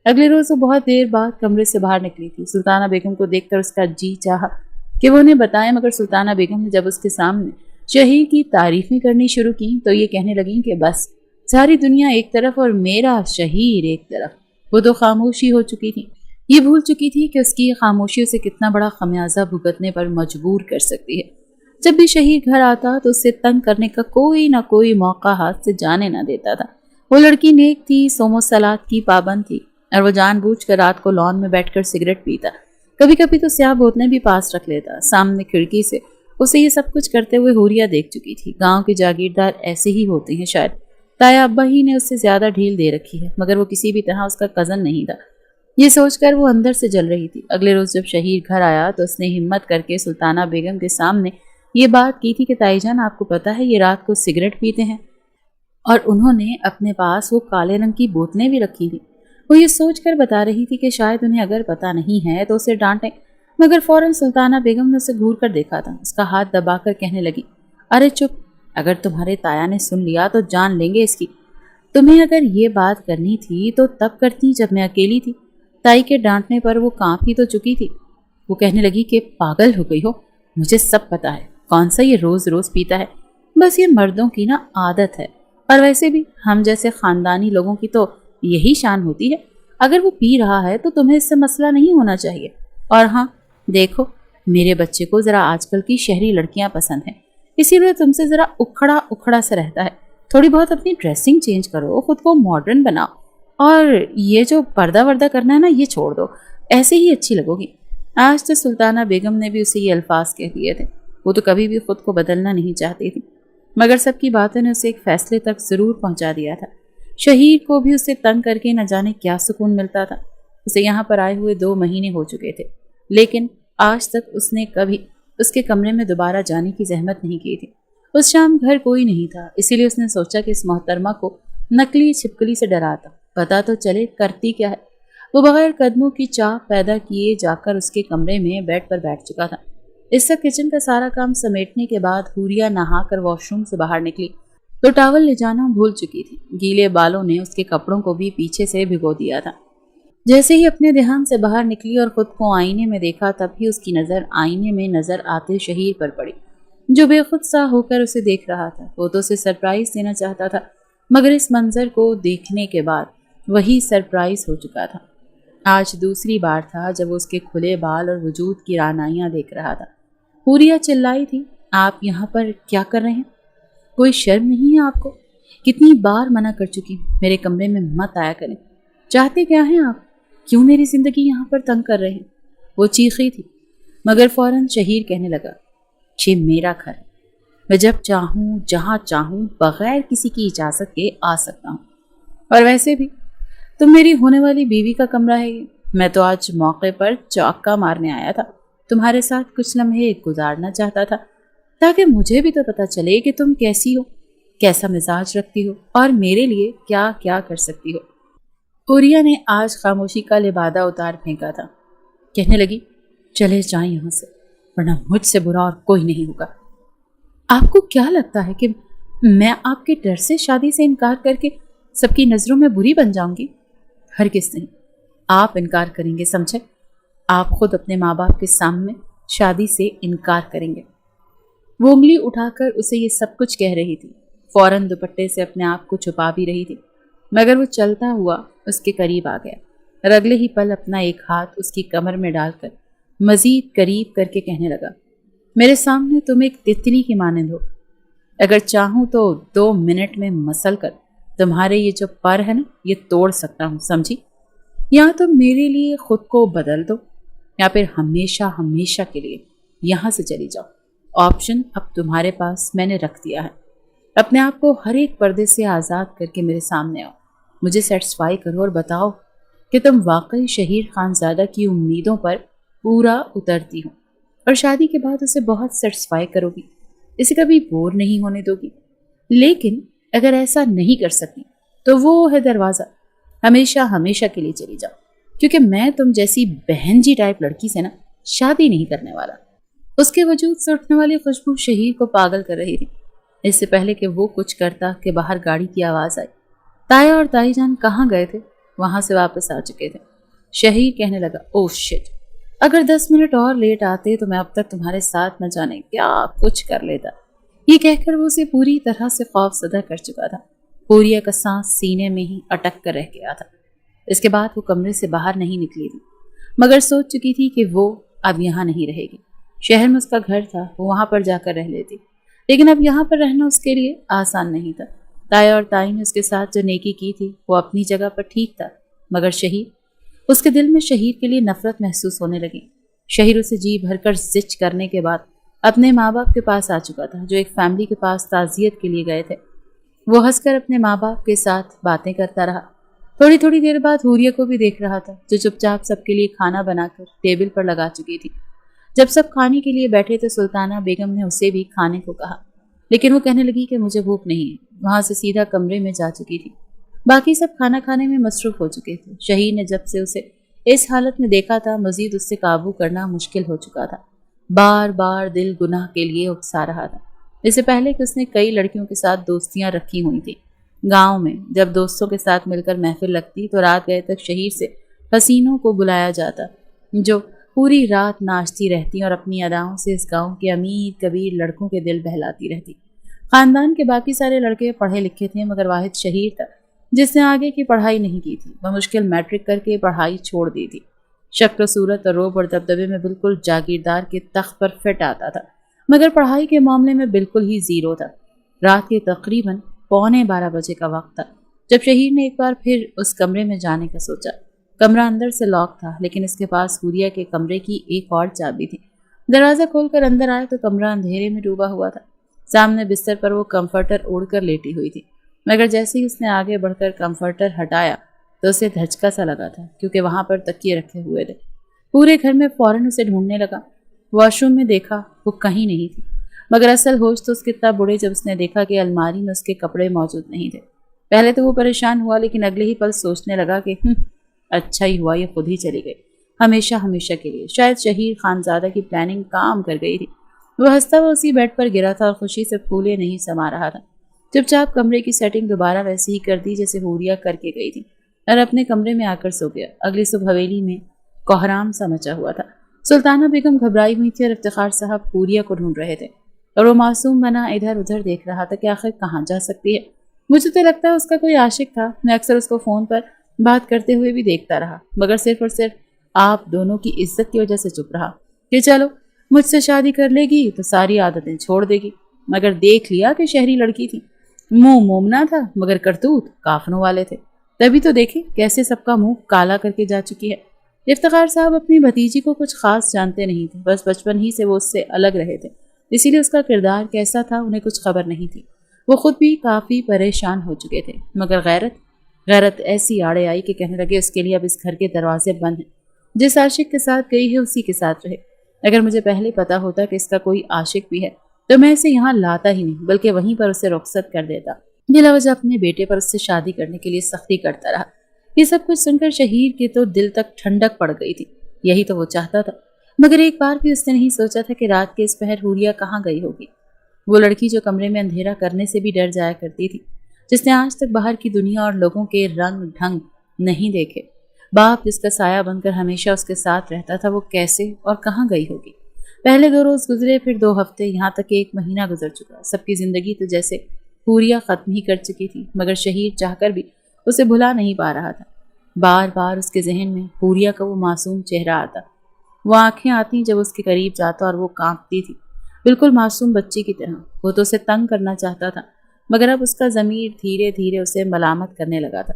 اگلے روز وہ بہت دیر بعد کمرے سے باہر نکلی تھی۔ سلطانہ بیگم کو دیکھ کر اس کا جی چاہا کہ وہ انہیں بتائیں، مگر سلطانہ بیگم نے جب اس کے سامنے شہیر کی تعریفیں کرنی شروع کی تو یہ کہنے لگیں کہ بس ساری دنیا ایک طرف اور میرا شہیر ایک طرف۔ وہ تو خاموشی ہو چکی تھی، یہ بھول چکی تھی کہ اس کی خاموشی اسے کتنا بڑا خمیازہ بھگتنے پر مجبور کر سکتی ہے۔ جب بھی شہیر گھر آتا تو اسے تنگ کرنے کا کوئی نہ کوئی موقع ہاتھ سے جانے نہ دیتا تھا۔ وہ لڑکی نیک تھی، صوم و صلات کی پابند تھی، اور وہ جان بوجھ کر رات کو لان میں بیٹھ کر سگریٹ پیتا، کبھی کبھی تو سیاہ بوتلیں بھی پاس رکھ لیتا۔ سامنے کھڑکی سے اسے یہ سب کچھ کرتے ہوئے حوریہ دیکھ چکی تھی۔ گاؤں کے جاگیردار ایسے ہی ہوتے ہیں شاید، تایا ابا ہی نے اس سے زیادہ ڈھیل دے رکھی ہے، مگر وہ کسی بھی طرح اس کا کزن نہیں تھا۔ یہ سوچ کر وہ اندر سے جل رہی تھی۔ اگلے روز جب شہیر گھر آیا تو اس نے ہمت کر کے سلطانہ بیگم کے سامنے یہ بات کی تھی کہ تائی جان، آپ کو پتا ہے یہ رات کو سگریٹ پیتے ہیں، اور انہوں نے اپنے پاس وہ کالے رنگ کی بوتلیں بھی رکھی تھی۔ وہ یہ سوچ کر بتا رہی تھی کہ شاید انہیں اگر پتا نہیں ہے تو اسے ڈانٹیں، مگر فوراً سلطانہ بیگم نے اسے گھور کر دیکھا تھا۔ اس کا ہاتھ دبا کر کہنے لگی، ارے چپ، اگر تمہارے تایا نے سن لیا تو جان لیں گے اس کی۔ تمہیں اگر یہ بات کرنی تھی تو تب کرتی جب میں اکیلی تھی۔ تائی کے ڈانٹنے پر وہ کانپ ہی تو چکی تھی۔ وہ کہنے لگی کہ پاگل ہو گئی ہو، مجھے سب پتا ہے کون سا یہ روز روز پیتا ہے، بس یہ مردوں کی نا عادت ہے، اور ویسے بھی ہم جیسے خاندانی لوگوں کی تو یہی شان ہوتی ہے۔ اگر وہ پی رہا ہے تو تمہیں اس سے مسئلہ نہیں ہونا چاہیے۔ اور ہاں دیکھو، میرے بچے کو ذرا آج کل کی شہری لڑکیاں پسند ہیں، اسی لیے تم سے ذرا اکھڑا اکھڑا سے رہتا ہے۔ تھوڑی بہت اپنی ڈریسنگ چینج کرو، خود کو ماڈرن بناؤ، اور یہ جو پردہ وردہ کرنا ہے نا یہ چھوڑ دو، ایسے ہی اچھی لگو گی۔ آج تو سلطانہ بیگم نے بھی اسے یہ الفاظ کہہ دیے تھے۔ وہ تو کبھی بھی خود کو بدلنا نہیں چاہتی تھی، مگر سب کی باتوں نے اسے ایک فیصلے تک ضرور پہنچا دیا تھا۔ शहीर को भी उसे तंग करके न जाने क्या सुकून मिलता था। उसे यहाँ पर आए हुए 2 महीने हो चुके थे, लेकिन आज तक उसने कभी उसके कमरे में दोबारा जाने की जहमत नहीं की थी। उस शाम घर कोई नहीं था, इसीलिए उसने सोचा कि इस मोहतरमा को नकली छिपकली से डराता, पता तो चले करती क्या है। वो बगैर कदमों की चाह पैदा किए जाकर उसके कमरे में बेड पर बैठ चुका था। इस तक किचन का सारा काम समेटने के बाद हुरिया नहाकर वॉशरूम से बाहर निकली तो टॉवल ले जाना भूल चुकी थी। गीले बालों ने उसके कपड़ों को भी पीछे से भिगो दिया था। जैसे ही अपने ध्यान से बाहर निकली और खुद को आईने में देखा, तभी उसकी नजर आईने में नजर आते शहीर पर पड़ी, जो बेखुद सा होकर उसे देख रहा था। वो तो उसे सरप्राइज देना चाहता था, मगर इस मंजर को देखने के बाद वही सरप्राइज हो चुका था। आज दूसरी बार था जब वो उसके खुले बाल और वजूद की रानाइयां देख रहा था। हुरिया चिल्लाई थी, आप यहाँ पर क्या कर रहे हैं? कोई शर्म नहीं है आपको? कितनी बार मना कर चुकी हूं, मेरे कमरे में मत आया करें। चाहते क्या हैं आप? क्यों मेरी जिंदगी यहाँ पर तंग कर रहे हैं? वो चीखी थी, मगर फौरन शहीर कहने लगा, ये मेरा घर है, मैं जब चाहूँ जहाँ चाहूँ बगैर किसी की इजाजत के आ सकता हूँ। और वैसे भी तुम मेरी होने वाली बीवी का कमरा है ये। मैं तो आज मौके पर चौका मारने आया था, तुम्हारे साथ कुछ लम्हे गुजारना चाहता था, ताकि मुझे भी तो पता चले कि तुम कैसी हो, कैसा मिजाज रखती हो और मेरे लिए क्या क्या कर सकती हो। हुरिया ने आज खामोशी का लिबादा उतार फेंका था। कहने लगी, चले जाएं यहाँ से, वरना मुझसे बुरा और कोई नहीं होगा। आपको क्या लगता है कि मैं आपके डर से शादी से इनकार करके सबकी नजरों में बुरी बन जाऊंगी? हरगिज़ नहीं, आप इनकार करेंगे, समझे? आप खुद अपने माँ बाप के सामने शादी से इनकार करेंगे। वो उंगली उठाकर उसे ये सब कुछ कह रही थी, फौरन दुपट्टे से अपने आप को छुपा भी रही थी, मगर वो चलता हुआ उसके करीब आ गया और अगले ही पल अपना एक हाथ उसकी कमर में डालकर मजीद करीब करके कहने लगा, मेरे सामने तुम एक तितली की मानंद हो। अगर चाहूं तो 2 मिनट में मसल कर तुम्हारे ये जो पर है ना, ये तोड़ सकता हूं, समझी? या तो मेरे लिए खुद को बदल दो, या फिर हमेशा हमेशा के लिए यहाँ से चली जाओ। ऑप्शन अब तुम्हारे पास मैंने रख दिया है। अपने आप को हर एक पर्दे से आज़ाद करके मेरे सामने आओ, मुझे सेटिस्फाई करो और बताओ कि तुम वाकई शहीर खानज़ादा की उम्मीदों पर पूरा उतरती हो और शादी के बाद उसे बहुत सेटिस्फाई करोगी, इसे कभी बोर नहीं होने दोगी। लेकिन अगर ऐसा नहीं कर सकती तो वो है दरवाज़ा, हमेशा हमेशा के लिए चली जाओ, क्योंकि मैं तुम जैसी बहन जी टाइप लड़की से ना शादी नहीं करने वाला। उसके वजूद से उठने वाली खुशबू शहीर को पागल कर रही थी। इससे पहले कि वो कुछ करता कि बाहर गाड़ी की आवाज़ आई। ताया और ताई जान कहाँ गए थे? वहां से वापस आ चुके थे। शहीर कहने लगा, ओह शिट, अगर 10 मिनट और लेट आते तो मैं अब तक तुम्हारे साथ न जाने क्या कुछ कर लेता। ये कहकर वो उसे पूरी तरह से खौफजदा कर चुका था। हुरिया का सांस सीने में ही अटक कर रह गया था। इसके बाद वो कमरे से बाहर नहीं निकली थी, मगर सोच चुकी थी कि वो अब यहाँ नहीं रहेगी। शहर में उसका घर था, वो वहां पर जाकर रह लेती, लेकिन अब यहाँ पर रहना उसके लिए आसान नहीं था। ताया और ताई ने उसके साथ जो नेकी की थी वो अपनी जगह पर ठीक था, मगर शहीर, उसके दिल में शहीर के लिए नफरत महसूस होने लगी। शहीर उसे जी भरकर जिच करने के बाद अपने माँ बाप के पास आ चुका था, जो एक फैमिली के पास ताज़ियत के लिए गए थे। वो हंसकर अपने माँ बाप के साथ बातें करता रहा। थोड़ी थोड़ी देर बाद हुरिया को भी देख रहा था, जो चुपचाप सबके लिए खाना बनाकर टेबल पर लगा चुकी थी। जब सब खाने के लिए बैठे तो सुल्ताना बेगम ने उसे भी खाने को कहा, लेकिन वो कहने लगी कि मुझे भूख नहीं है। वहां से सीधा कमरे में जा चुकी थी। बाकी सब खाना खाने में मसरूफ हो चुके थे। शहीर ने जब से उसे इस हालत में देखा था, मजीद उससे काबू करना मुश्किल हो चुका था। बार बार दिल गुनाह के लिए उकसा रहा था। इससे पहले कि उसने कई लड़कियों के साथ दोस्तियां रखी हुई थी। गांव में जब दोस्तों के साथ मिलकर महफिल लगती तो रात गए तक शहीर से हसीनों को बुलाया जाता, जो पूरी रात नाचती रहती और अपनी अदाओं से इस गांव के अमीर कबीर लड़कों के दिल बहलाती रहती। खानदान के बाकी सारे लड़के पढ़े लिखे थे, मगर वाहिद शहीर था जिसने आगे की पढ़ाई नहीं की थी। वह मुश्किल मैट्रिक करके पढ़ाई छोड़ दी थी। शक्ल सूरत और रोब और दबदबे में बिल्कुल जागीरदार के तख्त पर फिट आता था, मगर पढ़ाई के मामले में बिल्कुल ही जीरो था। रात के तकरीबन 11:15 बजे का वक्त था जब शहीर ने एक बार फिर उस कमरे में जाने का सोचा। कमरा अंदर से लॉक था, लेकिन इसके पास हुरिया के कमरे की एक और चाबी थी। दरवाजा खोलकर अंदर आए तो कमरा अंधेरे में डूबा हुआ था। सामने बिस्तर पर वो कंफर्टर ओढ़कर लेटी हुई थी। مگر جیسے ہی اس نے آگے بڑھ کر کمفرٹر ہٹایا تو اسے دھچکا سا لگا تھا، کیونکہ وہاں پر تکیے رکھے ہوئے تھے۔ پورے گھر میں فوراً اسے ڈھونڈنے لگا۔ واش روم میں دیکھا، وہ کہیں نہیں تھی، مگر اصل ہوش تو اس کے تب اڑے جب اس نے دیکھا کہ الماری میں اس کے کپڑے موجود نہیں تھے۔ پہلے تو وہ پریشان ہوا، لیکن اگلے ہی پل سوچنے لگا کہ اچھا ہی ہوا یہ خود ہی چلی گئی، ہمیشہ ہمیشہ کے لیے۔ شاید شہیر خانزادہ کی پلاننگ کام کر گئی تھی۔ وہ ہنستا ہوا اسی بیڈ پر گرا تھا اور خوشی سے پھولے نہیں سما رہا تھا۔ چپ چاپ کمرے کی سیٹنگ دوبارہ ویسے ہی کر دی جیسے حوریہ کر کے گئی تھی، اور اپنے کمرے میں آ کر سو گیا۔ اگلی صبح حویلی میں کوہرام سا مچا ہوا تھا۔ سلطانہ بیگم گھبرائی ہوئی تھی اور افتخار صاحب حوریہ کو ڈھونڈ رہے تھے، اور وہ معصوم بنا ادھر ادھر دیکھ رہا تھا کہ آخر کہاں جا سکتی ہے۔ مجھے تو لگتا ہے اس کا کوئی عاشق تھا، میں اکثر اس کو فون پر بات کرتے ہوئے بھی دیکھتا رہا، مگر صرف اور صرف آپ دونوں کی عزت کی وجہ سے چپ رہا کہ چلو مجھ سے شادی کر لے گی تو ساری عادتیں چھوڑ دے گی۔ مگر دیکھ لیا کہ شہری لڑکی تھی، منہ مومنا تھا مگر کرتوت کافروں والے تھے۔ تبھی تو دیکھے کیسے سب کا منہ کالا کر کے جا چکی ہے۔ افتخار صاحب اپنی بھتیجی کو کچھ خاص جانتے نہیں تھے، بس بچپن ہی سے وہ اس سے الگ رہے تھے، اسی لیے اس کا کردار کیسا تھا انہیں کچھ خبر نہیں تھی۔ وہ خود بھی کافی پریشان ہو چکے تھے، مگر غیرت ایسی آڑے آئی کہ کہنے لگے اس کے لیے اب اس گھر کے دروازے بند ہیں، جس عاشق کے ساتھ گئی ہے اسی کے ساتھ رہے۔ اگر مجھے پہلے پتا ہوتا کہ اس کا کوئی عاشق بھی ہے تو میں اسے یہاں لاتا ہی نہیں، بلکہ وہیں پر اسے رخصت کر دیتا۔ بلا وجہ اپنے بیٹے پر اس سے شادی کرنے کے لیے سختی کرتا رہا۔ یہ سب کچھ سن کر شہیر کے تو دل تک ٹھنڈک پڑ گئی تھی، یہی تو وہ چاہتا تھا۔ مگر ایک بار بھی اس نے نہیں سوچا تھا کہ رات کے اس پہر حوریہ کہاں گئی ہوگی، وہ لڑکی جو کمرے میں اندھیرا کرنے سے بھی ڈر جایا کرتی تھی، جس نے آج تک باہر کی دنیا اور لوگوں کے رنگ ڈھنگ نہیں دیکھے۔ باپ جس کا سایہ بن کر ہمیشہ اس کے ساتھ رہتا تھا، وہ کیسے اور کہاں گئی ہوگی؟ پہلے 2 روز گزرے، پھر 2 ہفتے، یہاں تک کہ 1 مہینہ گزر چکا۔ سب کی زندگی تو جیسے حوریہ ختم ہی کر چکی تھی، مگر شہیر چاہ کر بھی اسے بھلا نہیں پا رہا تھا۔ بار بار اس کے ذہن میں حوریہ کا وہ معصوم چہرہ آتا، وہ آنکھیں آتی جب اس کے قریب جاتا اور وہ کانپتی تھی، بالکل معصوم بچی کی طرح۔ وہ تو اسے تنگ کرنا چاہتا تھا، مگر اب اس کا ضمیر دھیرے دھیرے اسے ملامت کرنے لگا تھا۔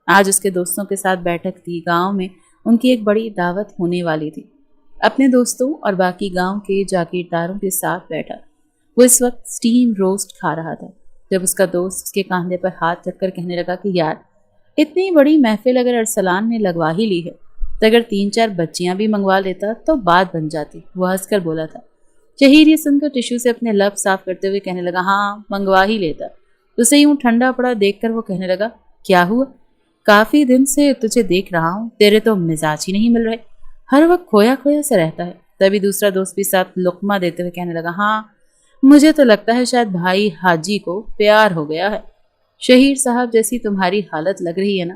آج اس کے دوستوں کے ساتھ بیٹھک تھی، گاؤں میں ان کی ایک بڑی دعوت ہونے والی تھی۔ اپنے دوستوں اور باقی گاؤں کے جاگیرداروں کے ساتھ بیٹھا، وہ اس وقت سٹیم روسٹ کھا رہا تھا، جب اس کا دوست اس کے کاندھے پر ہاتھ رکھ کر کہنے لگا کہ یار، اتنی بڑی محفل اگر ارسلان نے لگوا ہی لی ہے تو اگر 3-4 بچیاں بھی منگوا لیتا تو بات بن جاتی۔ وہ ہنس کر بولا تھا۔ شہیر یہ سن کر ٹشو سے اپنے لب صاف کرتے ہوئے کہنے لگا ہاں منگوا ہی لیتا۔ اسے یوں ٹھنڈا پڑا دیکھ کر وہ کہنے لگا کیا ہوا؟ کافی دن سے تجھے دیکھ رہا ہوں، تیرے تو مزاج ہی نہیں مل رہے، ہر وقت کھویا کھویا سے رہتا ہے۔ تبھی دوسرا دوست بھی ساتھ لقمہ دیتے ہوئے کہنے لگا ہاں مجھے تو لگتا ہے شاید بھائی حاجی کو پیار ہو گیا ہے۔ شہیر صاحب جیسی تمہاری حالت لگ رہی ہے نا،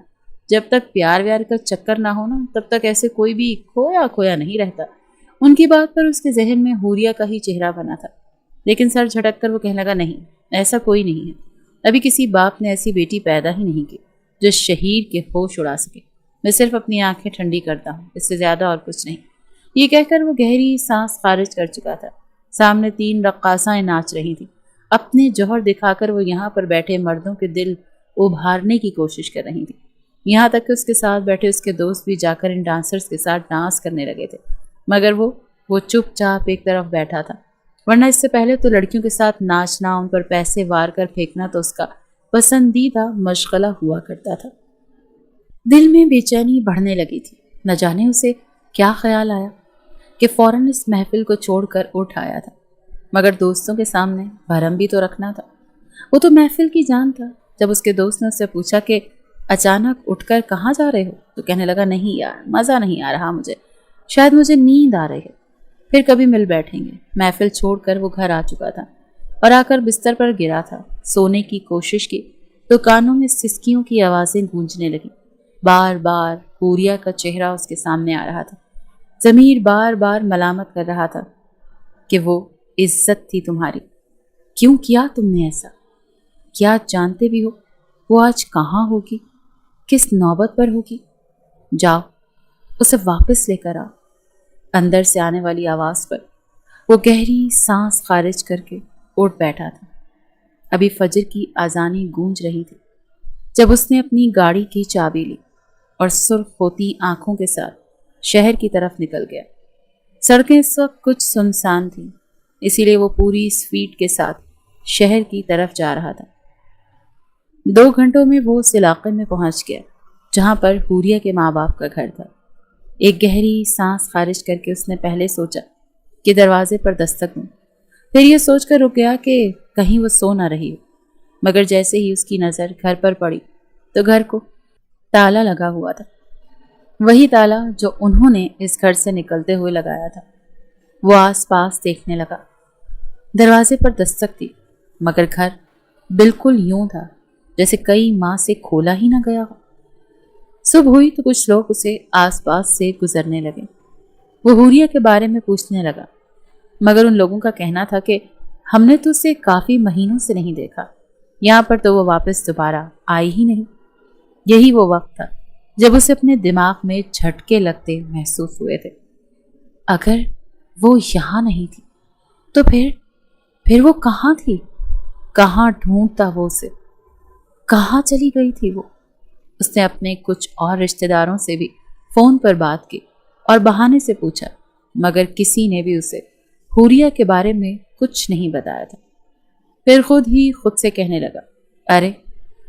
جب تک پیار ویار کا چکر نہ ہو نا تب تک ایسے کوئی بھی کھویا کھویا نہیں رہتا۔ ان کی بات پر اس کے ذہن میں حوریہ کا ہی چہرہ بنا تھا، لیکن سر جھٹک کر وہ کہنے لگا نہیں، ایسا کوئی نہیں ہے، ابھی کسی باپ نے ایسی بیٹی پیدا ہی نہیں کی جو شہیر کے ہوش اڑا سکے۔ میں صرف اپنی آنکھیں ٹھنڈی کرتا ہوں، اس سے زیادہ اور کچھ نہیں۔ یہ کہہ کر وہ گہری سانس خارج کر چکا تھا۔ سامنے 3 رقاصائیں ناچ رہی تھیں، اپنے جوہر دکھا کر وہ یہاں پر بیٹھے مردوں کے دل ابھارنے کی کوشش کر رہی تھیں، یہاں تک کہ اس کے ساتھ بیٹھے اس کے دوست بھی جا کر ان ڈانسرز کے ساتھ ڈانس کرنے لگے تھے، مگر وہ چپ چاپ ایک طرف بیٹھا تھا، ورنہ اس سے پہلے تو لڑکیوں کے ساتھ ناچنا، ان پر پیسے وار کر پھینکنا تو اس کا پسندیدہ مشغلہ ہوا کرتا تھا۔ دل میں بے چینی بڑھنے لگی تھی، نہ جانے اسے کیا خیال آیا کہ فوراً اس محفل کو چھوڑ کر اٹھ آیا تھا، مگر دوستوں کے سامنے بھرم بھی تو رکھنا تھا۔ وہ تو محفل کی جان تھا۔ جب اس کے دوست نے اس سے پوچھا کہ اچانک اٹھ کر کہاں جا رہے ہو تو کہنے لگا نہیں یار، مزہ نہیں آ رہا مجھے، شاید مجھے نیند آ رہی ہے، پھر کبھی مل بیٹھیں گے۔ محفل چھوڑ کر وہ گھر آ چکا تھا اور آ کر بستر پر گرا تھا۔ سونے کی کوشش کی تو کانوں میں سسکیوں کی آوازیں گونجنے لگیں، بار بار حوریہ کا چہرہ اس کے سامنے آ رہا تھا۔ ضمیر بار بار ملامت کر رہا تھا کہ وہ عزت تھی تمہاری، کیوں کیا تم نے ایسا؟ کیا جانتے بھی ہو وہ آج کہاں ہوگی، کس نوبت پر ہوگی؟ جاؤ اسے واپس لے کر آ۔ اندر سے آنے والی آواز پر وہ گہری سانس خارج کر کے اٹھ بیٹھا تھا۔ ابھی فجر کی اذانیں گونج رہی تھی جب اس نے اپنی گاڑی کی چابی لی اور سرخ ہوتی آنکھوں کے ساتھ شہر کی طرف نکل گیا۔ سڑکیں اس وقت کچھ سنسان تھیں، اسی لیے وہ پوری سپیڈ کے ساتھ شہر کی طرف جا رہا تھا۔ 2 घंटوں میں وہ اس علاقے میں پہنچ گیا جہاں پر حوریہ کے ماں باپ کا گھر تھا۔ ایک گہری سانس خارج کر کے اس نے پہلے سوچا کہ دروازے پر دستک دوں، پھر یہ سوچ کر رک گیا کہ کہیں وہ سو نہ رہی ہو، مگر جیسے ہی اس کی نظر گھر پر پڑی تو گھر کو تالا لگا ہوا تھا، وہی تالا جو انہوں نے اس گھر سے نکلتے ہوئے لگایا تھا۔ وہ آس پاس دیکھنے لگا، دروازے پر دستک دی، مگر گھر بالکل یوں تھا جیسے کئی ماہ سے کھولا ہی نہ گیا ہو۔ صبح ہوئی تو کچھ لوگ اسے آس پاس سے گزرنے لگے۔ وہ حوریہ کے بارے میں پوچھنے لگا، مگر ان لوگوں کا کہنا تھا کہ ہم نے تو اسے کافی مہینوں سے نہیں دیکھا، یہاں پر تو وہ واپس دوبارہ آئی ہی نہیں۔ یہی وہ وقت تھا جب اسے اپنے دماغ میں جھٹکے لگتے محسوس ہوئے تھے۔ اگر وہ یہاں نہیں تھی تو پھر وہ کہاں تھی؟ کہاں ڈھونڈتا وہ اسے؟ کہاں چلی گئی تھی وہ؟ اس نے اپنے کچھ اور رشتہ داروں سے بھی فون پر بات کی اور بہانے سے پوچھا، مگر کسی نے بھی اسے حوریہ کے بارے میں کچھ نہیں بتایا تھا۔ پھر خود سے کہنے لگا، ارے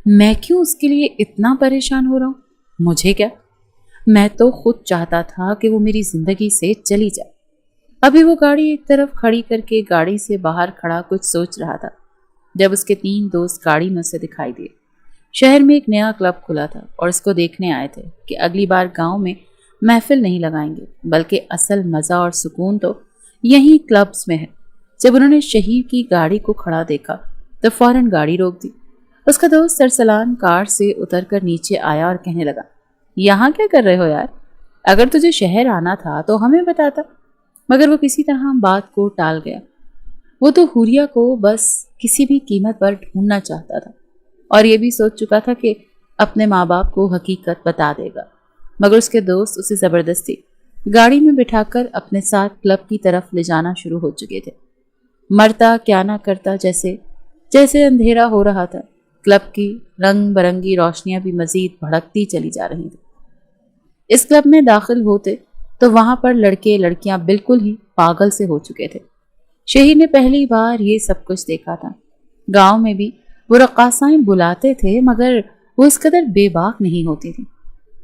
میں کیوں اس کے لیے اتنا پریشان ہو رہا ہوں؟ مجھے کیا؟ میں تو خود چاہتا تھا کہ وہ میری زندگی سے چلی جائے۔ ابھی وہ گاڑی ایک طرف کھڑی کر کے گاڑی سے باہر کھڑا کچھ سوچ رہا تھا جب اس کے 3 دوست گاڑی میں اسے دکھائی دیے۔ شہر میں ایک نیا کلب کھلا تھا اور اس کو دیکھنے آئے تھے کہ اگلی بار گاؤں میں محفل نہیں لگائیں گے، بلکہ اصل مزہ اور سکون تو یہیں کلبز میں ہے۔ جب انہوں نے شہیر کی گاڑی کو کھڑا دیکھا تو فوراً گاڑی روک دی۔ اس کا دوست سرسلان کار سے اتر کر نیچے آیا اور کہنے لگا، یہاں کیا کر رہے ہو یار؟ اگر تجھے شہر آنا تھا تو ہمیں بتاتا۔ مگر وہ کسی طرح بات کو ٹال گیا۔ وہ تو حوریہ کو بس کسی بھی قیمت پر ڈھونڈنا چاہتا تھا اور یہ بھی سوچ چکا تھا کہ اپنے ماں باپ کو حقیقت بتا دے گا، مگر اس کے دوست اسے زبردستی گاڑی میں بٹھا کر اپنے ساتھ کلب کی طرف لے جانا شروع ہو چکے تھے۔ مرتا کیا نہ کرتا، جیسے اندھیرا ہو رہا تھا، کلب کی رنگ برنگی روشنیاں بھی مزید بھڑکتی چلی جا رہی تھیں۔ اس کلب میں داخل ہوتے تو وہاں پر لڑکے لڑکیاں بالکل ہی پاگل سے ہو چکے تھے۔ شہیر نے پہلی بار یہ سب کچھ دیکھا تھا۔ گاؤں میں بھی وہ رقاصائیں بلاتے تھے، مگر وہ اس قدر بے باک نہیں ہوتی تھی۔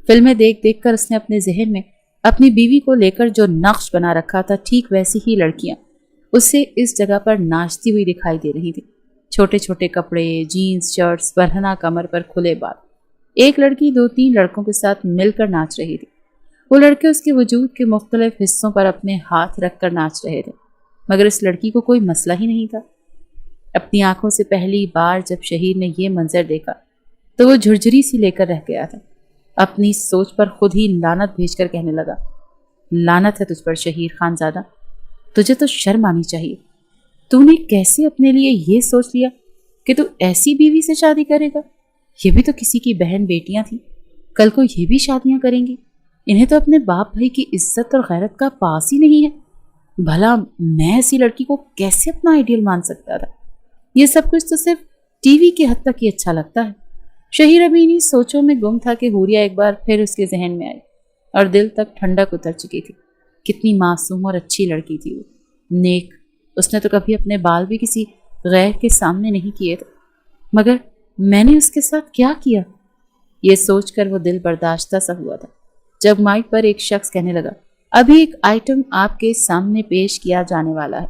فلمیں دیکھ دیکھ کر اس نے اپنے ذہن میں اپنی بیوی کو لے کر جو نقش بنا رکھا تھا، ٹھیک ویسی ہی لڑکیاں اسے اس جگہ پر ناچتی ہوئی دکھائی دے رہی تھیں۔ چھوٹے چھوٹے کپڑے، جینز، شرٹس، برہنہ کمر پر کھلے بال۔ ایک لڑکی 2-3 لڑکوں کے ساتھ مل کر ناچ رہی تھی۔ وہ لڑکے اس کے وجود کے مختلف حصوں پر اپنے ہاتھ رکھ کر ناچ رہے تھے، مگر اس لڑکی کو کوئی مسئلہ ہی نہیں تھا۔ اپنی آنکھوں سے پہلی بار جب شہیر نے یہ منظر دیکھا تو وہ جھرجھری سی لے کر رہ گیا تھا۔ اپنی سوچ پر خود ہی لعنت بھیج کر کہنے لگا، لعنت ہے تجھ پر شہیر خان زادہ، تجھے تو شرم آنی چاہیے۔ تو نے کیسے اپنے لیے یہ سوچ لیا کہ تو ایسی بیوی سے شادی کرے گا؟ یہ بھی تو کسی کی بہن بیٹیاں تھیں، کل کو یہ بھی شادیاں کریں گی۔ انہیں تو اپنے باپ بھائی کی عزت اور غیرت کا پاس ہی نہیں ہے۔ بھلا میں ایسی لڑکی کو کیسے اپنا آئیڈیل مان سکتا تھا؟ یہ سب کچھ تو صرف ٹی وی کے حد تک ہی اچھا لگتا ہے۔ شہیر ابھی انہیں سوچوں میں گم تھا کہ حوریہ ایک بار پھر اس کے ذہن میں آئی اور دل تک ٹھنڈک اتر چکی تھی۔ کتنی معصوم اور اچھی لڑکی تھی وہ، نیک۔ اس نے تو کبھی اپنے بال بھی کسی غیر کے سامنے نہیں کیے تھے، مگر میں نے اس کے ساتھ کیا کیا؟ یہ سوچ کر وہ دل برداشتہ سا ہوا تھا جب مائک پر ایک شخص کہنے لگا، ابھی ایک آئٹم آپ کے سامنے پیش کیا جانے والا ہے،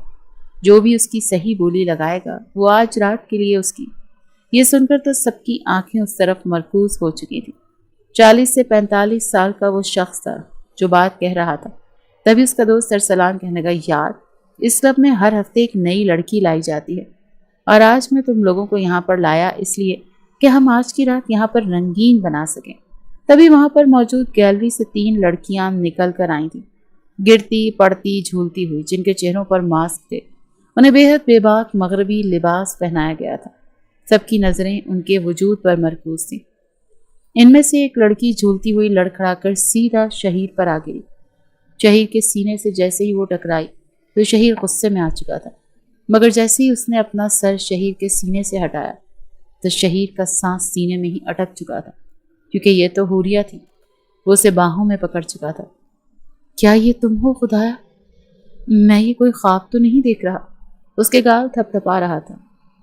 جو بھی اس کی صحیح بولی لگائے گا وہ آج رات کے لیے اس کی۔ یہ سن کر تو سب کی آنکھیں اس طرف مرکوز ہو چکی تھیں۔ 40 سے 45 سال کا وہ شخص تھا جو بات کہہ رہا تھا۔ تبھی اس کا دوست ارسلان کہنے لگا، یار اس کلب میں ہر ہفتے ایک نئی لڑکی لائی جاتی ہے اور آج میں تم لوگوں کو یہاں پر لایا اس لیے کہ ہم آج کی رات یہاں پر رنگین بنا سکیں۔ تبھی وہاں پر موجود گیلری سے 3 لڑکیاں نکل کر آئی تھیں، گرتی پڑتی جھولتی ہوئی، جن کے چہروں پر ماسک تھے۔ انہیں بے حد بے باک مغربی لباس پہنایا گیا تھا۔ سب کی نظریں ان کے وجود پر مرکوز تھیں۔ ان میں سے ایک لڑکی جھولتی ہوئی لڑکھڑا کر سیدھا شہیر پر آ گئی۔ شہیر کے سینے سے جیسے ہی وہ ٹکرائی تو شہیر غصے میں آ چکا تھا، مگر جیسے ہی اس نے اپنا سر شہیر کے سینے سے ہٹایا تو شہیر کا سانس سینے میں ہی اٹک چکا تھا، کیونکہ یہ تو حوریہ تھی۔ وہ اسے باہوں میں پکڑ چکا تھا۔ کیا یہ تم ہو خدایا؟ میں یہ کوئی خواب تو نہیں دیکھ رہا؟ اس کے گال تھپ تھپا رہا تھا،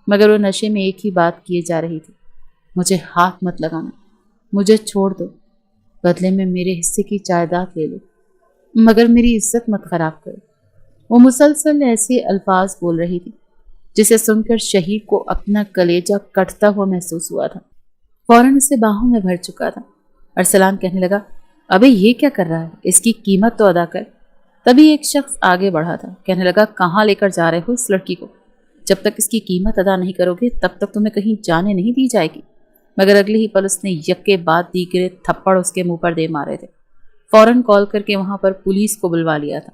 مگر وہ نشے میں ایک ہی بات کیے جا رہی تھی، مجھے ہاتھ مت لگانا، مجھے چھوڑ دو، بدلے میں میرے حصے کی جائیداد لے لو، مگر میری عزت مت خراب کرو۔ وہ مسلسل ایسے الفاظ بول رہی تھی جسے سن کر شہیر کو اپنا کلیجہ کٹتا ہوا محسوس ہوا تھا۔ فوراً اسے باہوں میں بھر چکا تھا۔ ارسلان کہنے لگا، ابے یہ کیا کر رہا ہے، اس کی قیمت تو ادا کر۔ تبھی ایک شخص آگے بڑھا تھا، کہنے لگا، کہاں لے کر جا رہے ہو اس لڑکی کو؟ جب تک اس کی قیمت ادا نہیں کرو گے تب تک تمہیں کہیں جانے نہیں دی جائے گی۔ مگر اگلے ہی پل اس نے یکے بعد دیگرے تھپڑ اس کے منہ پر دے مارے تھے۔ فوراً کال کر کے وہاں پر پولیس کو بلوا لیا تھا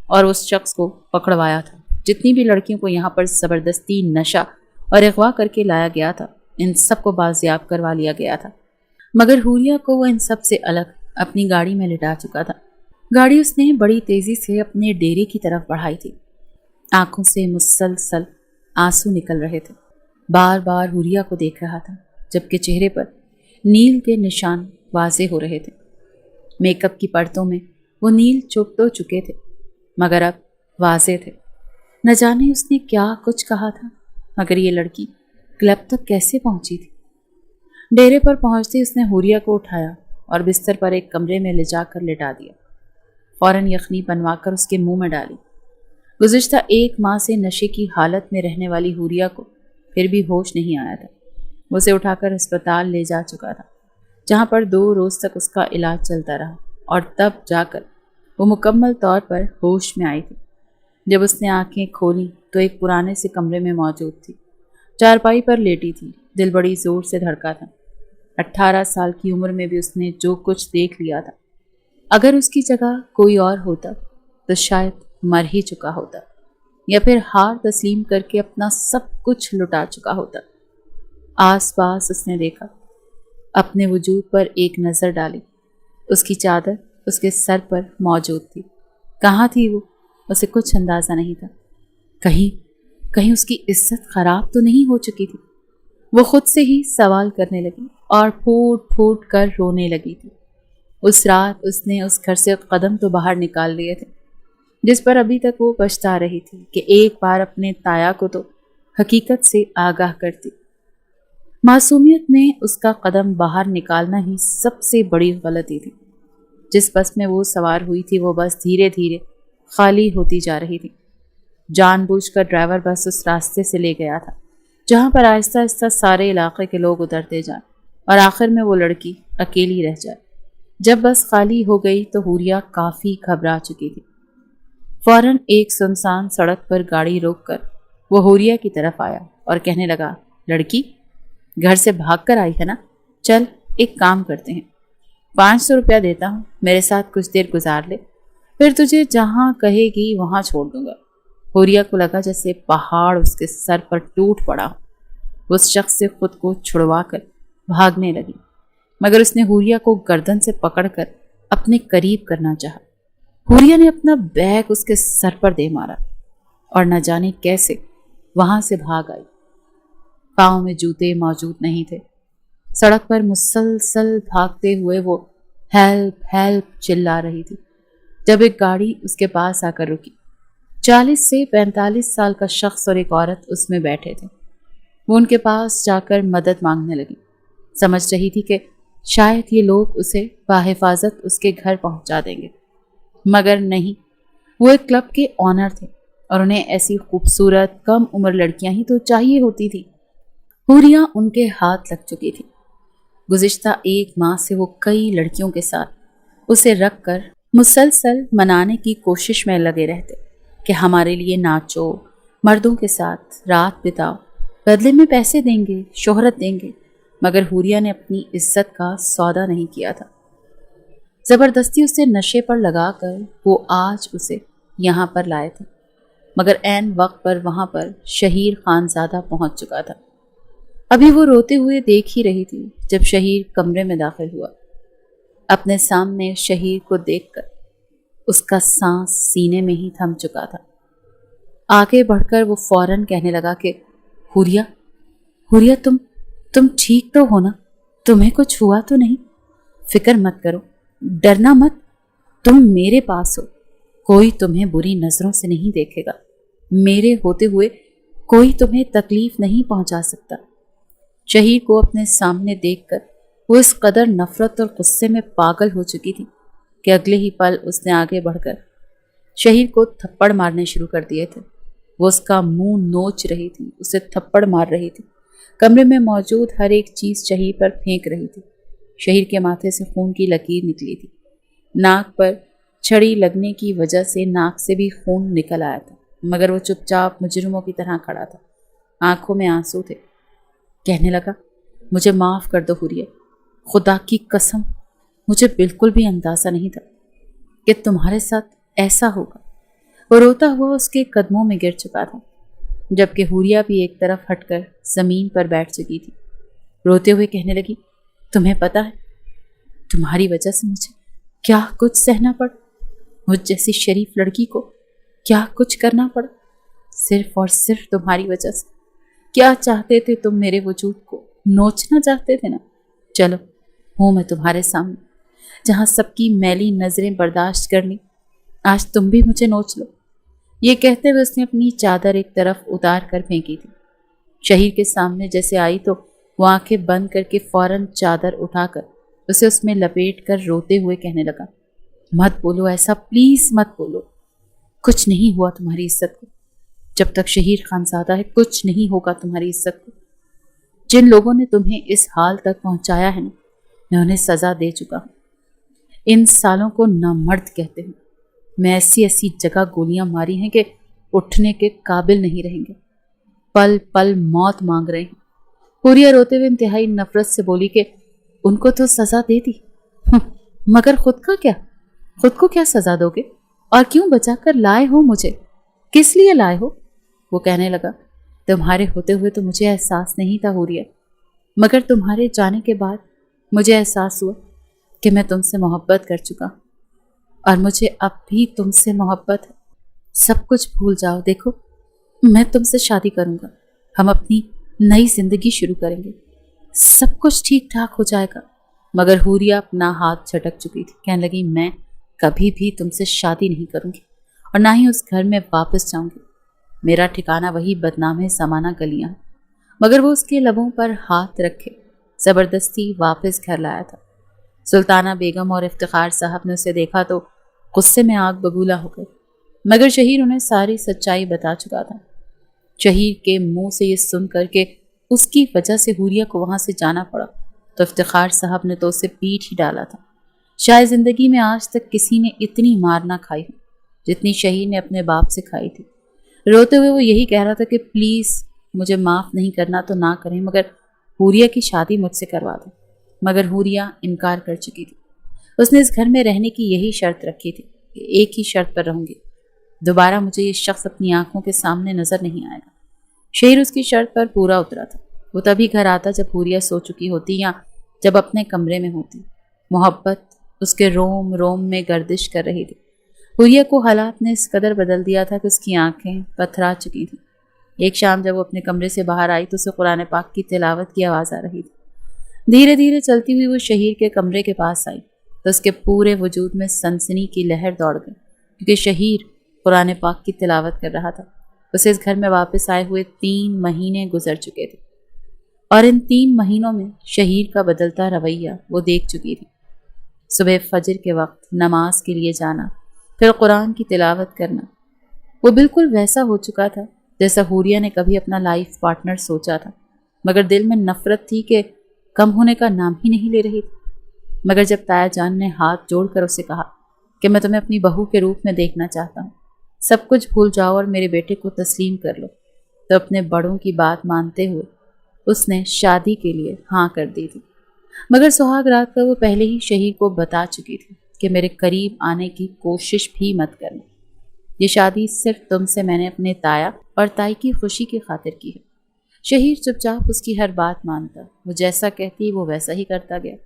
اور اس شخص کو پکڑوایا تھا۔ جتنی بھی لڑکیوں کو یہاں پر زبردستی نشہ اور اغوا کر کے لایا گیا تھا، ان سب کو بازیاب کروا لیا گیا تھا۔ مگر حوریہ کو وہ ان سب سے الگ اپنی گاڑی میں لٹا چکا تھا۔ گاڑی اس نے بڑی تیزی سے اپنے ڈیرے کی طرف بڑھائی تھی۔ آنکھوں سے مسلسل آنسو نکل رہے تھے۔ بار بار حوریہ کو دیکھ رہا تھا، جبکہ چہرے پر نیل کے نشان واضح ہو رہے تھے۔ میک اپ کی پرتوں میں وہ نیل چھپ تو چکے تھے، مگر اب واضح تھے۔ نہ جانے اس نے کیا کچھ کہا تھا، مگر یہ لڑکی کلب تک کیسے پہنچی تھی؟ ڈیرے پر پہنچتے اس نے حوریہ کو اٹھایا اور بستر پر ایک کمرے میں لے جا کر لٹا دیا۔ فوراً یخنی بنوا کر اس کے منہ میں ڈالی۔ گزشتہ 1 ماہ سے نشے کی حالت میں رہنے والی حوریہ کو پھر بھی ہوش نہیں آیا تھا۔ وہ اسے اٹھا کر ہسپتال لے جا چکا تھا، جہاں پر 2 روز تک اس کا علاج چلتا رہا، اور تب جا کر وہ مکمل طور پر ہوش میں آئی تھی۔ جب اس نے آنکھیں کھولی تو ایک پرانے سے کمرے میں موجود تھی۔ چارپائی پر لیٹی تھی، دل بڑی زور سے دھڑکا تھا۔ 18 سال کی عمر میں بھی اس نے جو کچھ دیکھ لیا تھا، اگر اس کی جگہ کوئی اور ہوتا تو شاید مر ہی چکا ہوتا، یا پھر ہار تسلیم کر کے اپنا سب کچھ لٹا چکا ہوتا۔ آس پاس اس نے دیکھا، اپنے وجود پر ایک نظر ڈالی۔ اس کی چادر اس کے سر پر موجود تھی۔ کہاں تھی وہ؟ اسے کچھ اندازہ نہیں تھا۔ کہیں اس کی عزت خراب تو نہیں ہو چکی تھی؟ وہ خود سے ہی سوال کرنے لگی اور پھوٹ پھوٹ کر رونے لگی تھی۔ اس رات اس نے اس گھر سے قدم تو باہر نکال لیے تھے، جس پر ابھی تک وہ پچھتا رہی تھی کہ ایک بار اپنے تایا کو تو حقیقت سے آگاہ کرتی۔ معصومیت میں اس کا قدم باہر نکالنا ہی سب سے بڑی غلطی تھی۔ جس بس میں وہ سوار ہوئی تھی وہ بس دھیرے دھیرے خالی ہوتی جا رہی تھی۔ جان بوجھ کر ڈرائیور بس اس راستے سے لے گیا تھا جہاں پر آہستہ آہستہ سارے علاقے کے لوگ اترتے جائیں اور آخر میں وہ لڑکی اکیلی رہ جائے۔ جب بس خالی ہو گئی تو حوریہ کافی گھبرا چکی تھی۔ فوراً ایک سنسان سڑک پر گاڑی روک کر وہ حوریہ کی طرف آیا اور کہنے لگا، لڑکی گھر سے بھاگ کر آئی ہے نا؟ چل ایک کام کرتے ہیں، 500 روپیہ دیتا ہوں، میرے ساتھ کچھ دیر گزار لے، پھر تجھے جہاں کہے گی وہاں چھوڑ دوں گا۔ حوریہ کو لگا جیسے پہاڑ اس کے سر پر ٹوٹ پڑا ہو۔ اس شخص سے خود کو چھڑوا کر بھاگنے لگی، مگر اس نے حوریہ کو گردن سے پکڑ کر اپنے قریب کرنا چاہا۔ حوریہ نے اپنا بیگ اس کے سر پر دے مارا اور نہ جانے کیسے وہاں سے بھاگ آئی۔ پاؤں میں جوتے موجود نہیں تھے۔ سڑک پر مسلسل بھاگتے ہوئے وہ ہیلپ ہیلپ چلا رہی تھی جب ایک گاڑی اس کے پاس آ کر رکی۔ 40 سے 45 سال کا شخص اور ایک عورت اس میں بیٹھے تھے۔ وہ ان کے پاس جا کر مدد مانگنے لگی۔ سمجھ رہی تھی کہ شاید یہ لوگ اسے باحفاظت اس کے گھر پہنچا دیں گے، مگر نہیں، وہ ایک کلب کے آنر تھے اور انہیں ایسی خوبصورت کم عمر لڑکیاں ہی تو چاہیے ہوتی تھی۔ حوریہ ان کے ہاتھ لگ چکی تھی۔ گزشتہ 1 ماہ سے وہ کئی لڑکیوں کے ساتھ اسے رکھ کر مسلسل منانے کی کوشش میں لگے رہتے کہ ہمارے لیے ناچو، مردوں کے ساتھ رات بتاؤ، بدلے میں پیسے دیں گے، شہرت دیں گے، مگر حوریہ نے اپنی عزت کا سودا نہیں کیا تھا۔ زبردستی اسے نشے پر لگا کر وہ آج اسے یہاں پر لائے تھے، مگر عین وقت پر وہاں پر شہیر خانزادہ پہنچ چکا تھا۔ ابھی وہ روتے ہوئے دیکھ ہی رہی تھی جب شہیر کمرے میں داخل ہوا۔ اپنے سامنے شہیر کو دیکھ کر اس کا سانس سینے میں ہی تھم چکا تھا۔ آگے بڑھ کر وہ فوراً کہنے لگا کہ حوریہ تم ٹھیک تو ہو نا؟ تمہیں کچھ ہوا تو نہیں؟ فکر مت کرو، ڈرنا مت، تم میرے پاس ہو، کوئی تمہیں بری نظروں سے نہیں دیکھے گا، میرے ہوتے ہوئے کوئی تمہیں تکلیف نہیں پہنچا سکتا۔ शहीर को अपने सामने देखकर वो इस कदर नफरत और गुस्से में पागल हो चुकी थी कि अगले ही पल उसने आगे बढ़कर शहीर को थप्पड़ मारने शुरू कर दिए थे। वो उसका मुंह नोच रही थी, उसे थप्पड़ मार रही थी, कमरे में मौजूद हर एक चीज शहीर पर फेंक रही थी। शहीर के माथे से खून की लकीर निकली थी। नाक पर छड़ी लगने की वजह से नाक से भी खून निकल आया था, मगर वो चुपचाप मुजरिमों की तरह खड़ा था। आंखों में आंसू थे। कहने लगा, मुझे माफ कर दो हुरिया, खुदा की कसम मुझे बिल्कुल भी अंदाजा नहीं था कि तुम्हारे साथ ऐसा होगा। वो रोता हुआ उसके कदमों में गिर चुका था, जबकि हुरिया भी एक तरफ हटकर जमीन पर बैठ चुकी थी। रोते हुए कहने लगी, तुम्हें पता है तुम्हारी वजह से मुझे क्या कुछ सहना पड़ा, मुझ जैसी शरीफ लड़की को क्या कुछ करना पड़ा, सिर्फ और सिर्फ तुम्हारी वजह से। क्या चाहते थे तुम मेरे वजूद को? नोचना चाहते थे ना? चलो हूं मैं तुम्हारे सामने, जहां सबकी मैली नजरें बर्दाश्त कर ली, आज तुम भी मुझे नोच लो। ये कहते हुए उसने अपनी चादर एक तरफ उतार कर फेंकी थी। शहीर के सामने जैसे आई तो वो आंखें बंद करके फौरन चादर उठाकर उसे उसमें लपेट कर रोते हुए कहने लगा, मत बोलो ऐसा, प्लीज मत बोलो। कुछ नहीं हुआ तुम्हारी इज्जत को, जब तक शहीर खानजादा है कुछ नहीं होगा तुम्हारी इज्जत को। जिन लोगों ने तुम्हें इस हाल तक पहुंचाया है ना, मैं उन्हें सजा दे चुका हूं। इन सालों को नामर्द कहते हैं। मैं ऐसी ऐसी जगह गोलियां मारी हैं कि उठने के काबिल नहीं रहेंगे, पल पल मौत मांग रहे हैं। हुरिया रोते हुए इंतहाई नफरत से बोली कि उनको तो सजा दे दी, मगर खुद का क्या? खुद को क्या सजा दोगे? और क्यों बचा कर लाए हो मुझे? किस लिए लाए हो? वो कहने लगा, तुम्हारे होते हुए तो मुझे एहसास नहीं था हुरिया, मगर तुम्हारे जाने के बाद मुझे एहसास हुआ कि मैं तुमसे मोहब्बत कर चुका और मुझे अब भी तुमसे मोहब्बत है। सब कुछ भूल जाओ, देखो मैं तुमसे शादी करूंगा, हम अपनी नई जिंदगी शुरू करेंगे, सब कुछ ठीक ठाक हो जाएगा। मगर हुरिया अपना हाथ झटक चुकी थी। कहने लगी, मैं कभी भी तुमसे शादी नहीं करूंगी और ना ही उस घर में वापस जाऊंगी। मेरा ठिकाना वही बदनाम समाना गलियां। मगर वो उसके लबों पर हाथ रखे जबरदस्ती वापस घर लाया था। सुल्ताना बेगम और इफ्तिखार साहब ने उसे देखा तो गुस्से में आग बबूला हो गए, मगर शहीर उन्हें सारी सच्चाई बता चुका था। शहीर के मुंह से ये सुन करके उसकी वजह से हुरिया को वहां से जाना पड़ा तो इफ्तिखार साहब ने तो उसे पीट ही डाला था। शायद जिंदगी में आज तक किसी ने इतनी मार ना खाई हो जितनी शहीर ने अपने बाप से खाई थी। रोते हुए वो यही कह रहा था कि प्लीज मुझे माफ नहीं करना तो ना करें, मगर हुरिया की शादी मुझसे करवा दो। मगर हुरिया इनकार कर चुकी थी। उसने इस घर में रहने की यही शर्त रखी थी कि एक ही शर्त पर रहूंगी, दोबारा मुझे ये शख्स अपनी आंखों के सामने नजर नहीं आएगा। शहीर उसकी शर्त पर पूरा उतरा था। वो तभी घर आता जब हुरिया सो चुकी होती या जब अपने कमरे में होती। मोहब्बत उसके रोम रोम में गर्दिश कर रही थी। हुरिया को हालात ने इस कदर बदल दिया था कि उसकी आंखें पथरा चुकी थीं। एक शाम जब वो अपने कमरे से बाहर आई तो उसे कुरान पाक की तिलावत की आवाज़ आ रही थी। धीरे धीरे चलती हुई वो शहीर के कमरे के पास आई तो उसके पूरे वजूद में सनसनी की लहर दौड़ गई, क्योंकि शहीर कुरान पाक की तिलावत कर रहा था। उसे इस घर में वापस आए हुए 3 महीने गुजर चुके थे और इन 3 महीनों में शहीर का बदलता रवैया वो देख चुकी थी। सुबह फजर के वक्त नमाज के लिए जाना, फिर कुरान की तिलावत करना, वो बिल्कुल वैसा हो चुका था जैसा हुरिया ने कभी अपना लाइफ पार्टनर सोचा था। मगर दिल में नफरत थी कि कम होने का नाम ही नहीं ले रही थी। मगर जब ताया जान ने हाथ जोड़कर उसे कहा कि मैं तुम्हें अपनी बहू के रूप में देखना चाहता हूँ, सब कुछ भूल जाओ और मेरे बेटे को तस्लीम कर लो, तो अपने बड़ों की बात मानते हुए उसने शादी के लिए हाँ कर दी थी। मगर सुहाग रात का वो पहले ही शहीर को बता चुकी थी कि मेरे करीब आने की कोशिश भी मत करना। ये शादी सिर्फ तुमसे मैंने अपने ताया और ताई की खुशी की खातिर की है। शहीर चुपचाप उसकी हर बात मानता, वो जैसा कहती वो वैसा ही करता गया।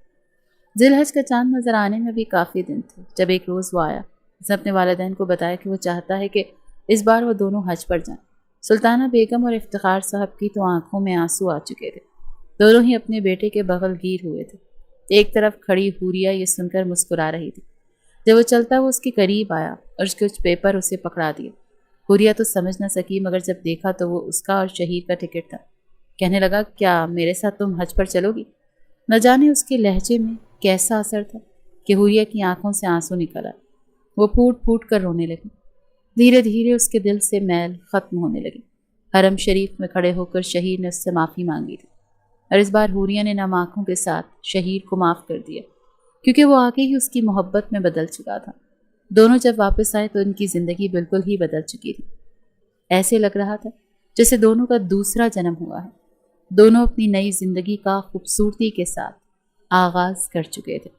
जिलहज का चांद नजर आने में भी काफ़ी दिन थे जब एक रोज़ वो आया। उसने अपने वालिदैन को बताया कि वो चाहता है कि इस बार वो दोनों हज पर जाएं। सुल्ताना बेगम और इफ्तिखार साहब की तो आंखों में आंसू आ चुके थे। दोनों ही अपने बेटे के बगलगीर हुए थे। एक तरफ खड़ी हुरिया ये सुनकर मुस्कुरा रही थी। जब वो चलता वो उसके करीब आया और उसके कुछ पेपर उसे पकड़ा दिए। हुरिया तो समझ न सकी, मगर जब देखा तो वो उसका और शहीर का टिकट था। کہنے لگا کیا میرے ساتھ تم حج پر چلو گی؟ نہ جانے اس کے لہجے میں کیسا اثر تھا کہ حوریہ کی آنکھوں سے آنسو نکل آئے۔ وہ پھوٹ پھوٹ کر رونے لگی۔ دھیرے دھیرے اس کے دل سے میل ختم ہونے لگی۔ حرم شریف میں کھڑے ہو کر شہیر نے اس سے معافی مانگی تھی، اور اس بار حوریہ نے نم آنکھوں کے ساتھ شہیر کو معاف کر دیا، کیونکہ وہ آگے ہی اس کی محبت میں بدل چکا تھا۔ دونوں جب واپس آئے تو ان کی زندگی بالکل ہی بدل چکی تھی۔ ایسے لگ رہا تھا جیسے دونوں کا دوسرا جنم ہوا ہے۔ دونوں اپنی نئی زندگی کا خوبصورتی کے ساتھ آغاز کر چکے تھے۔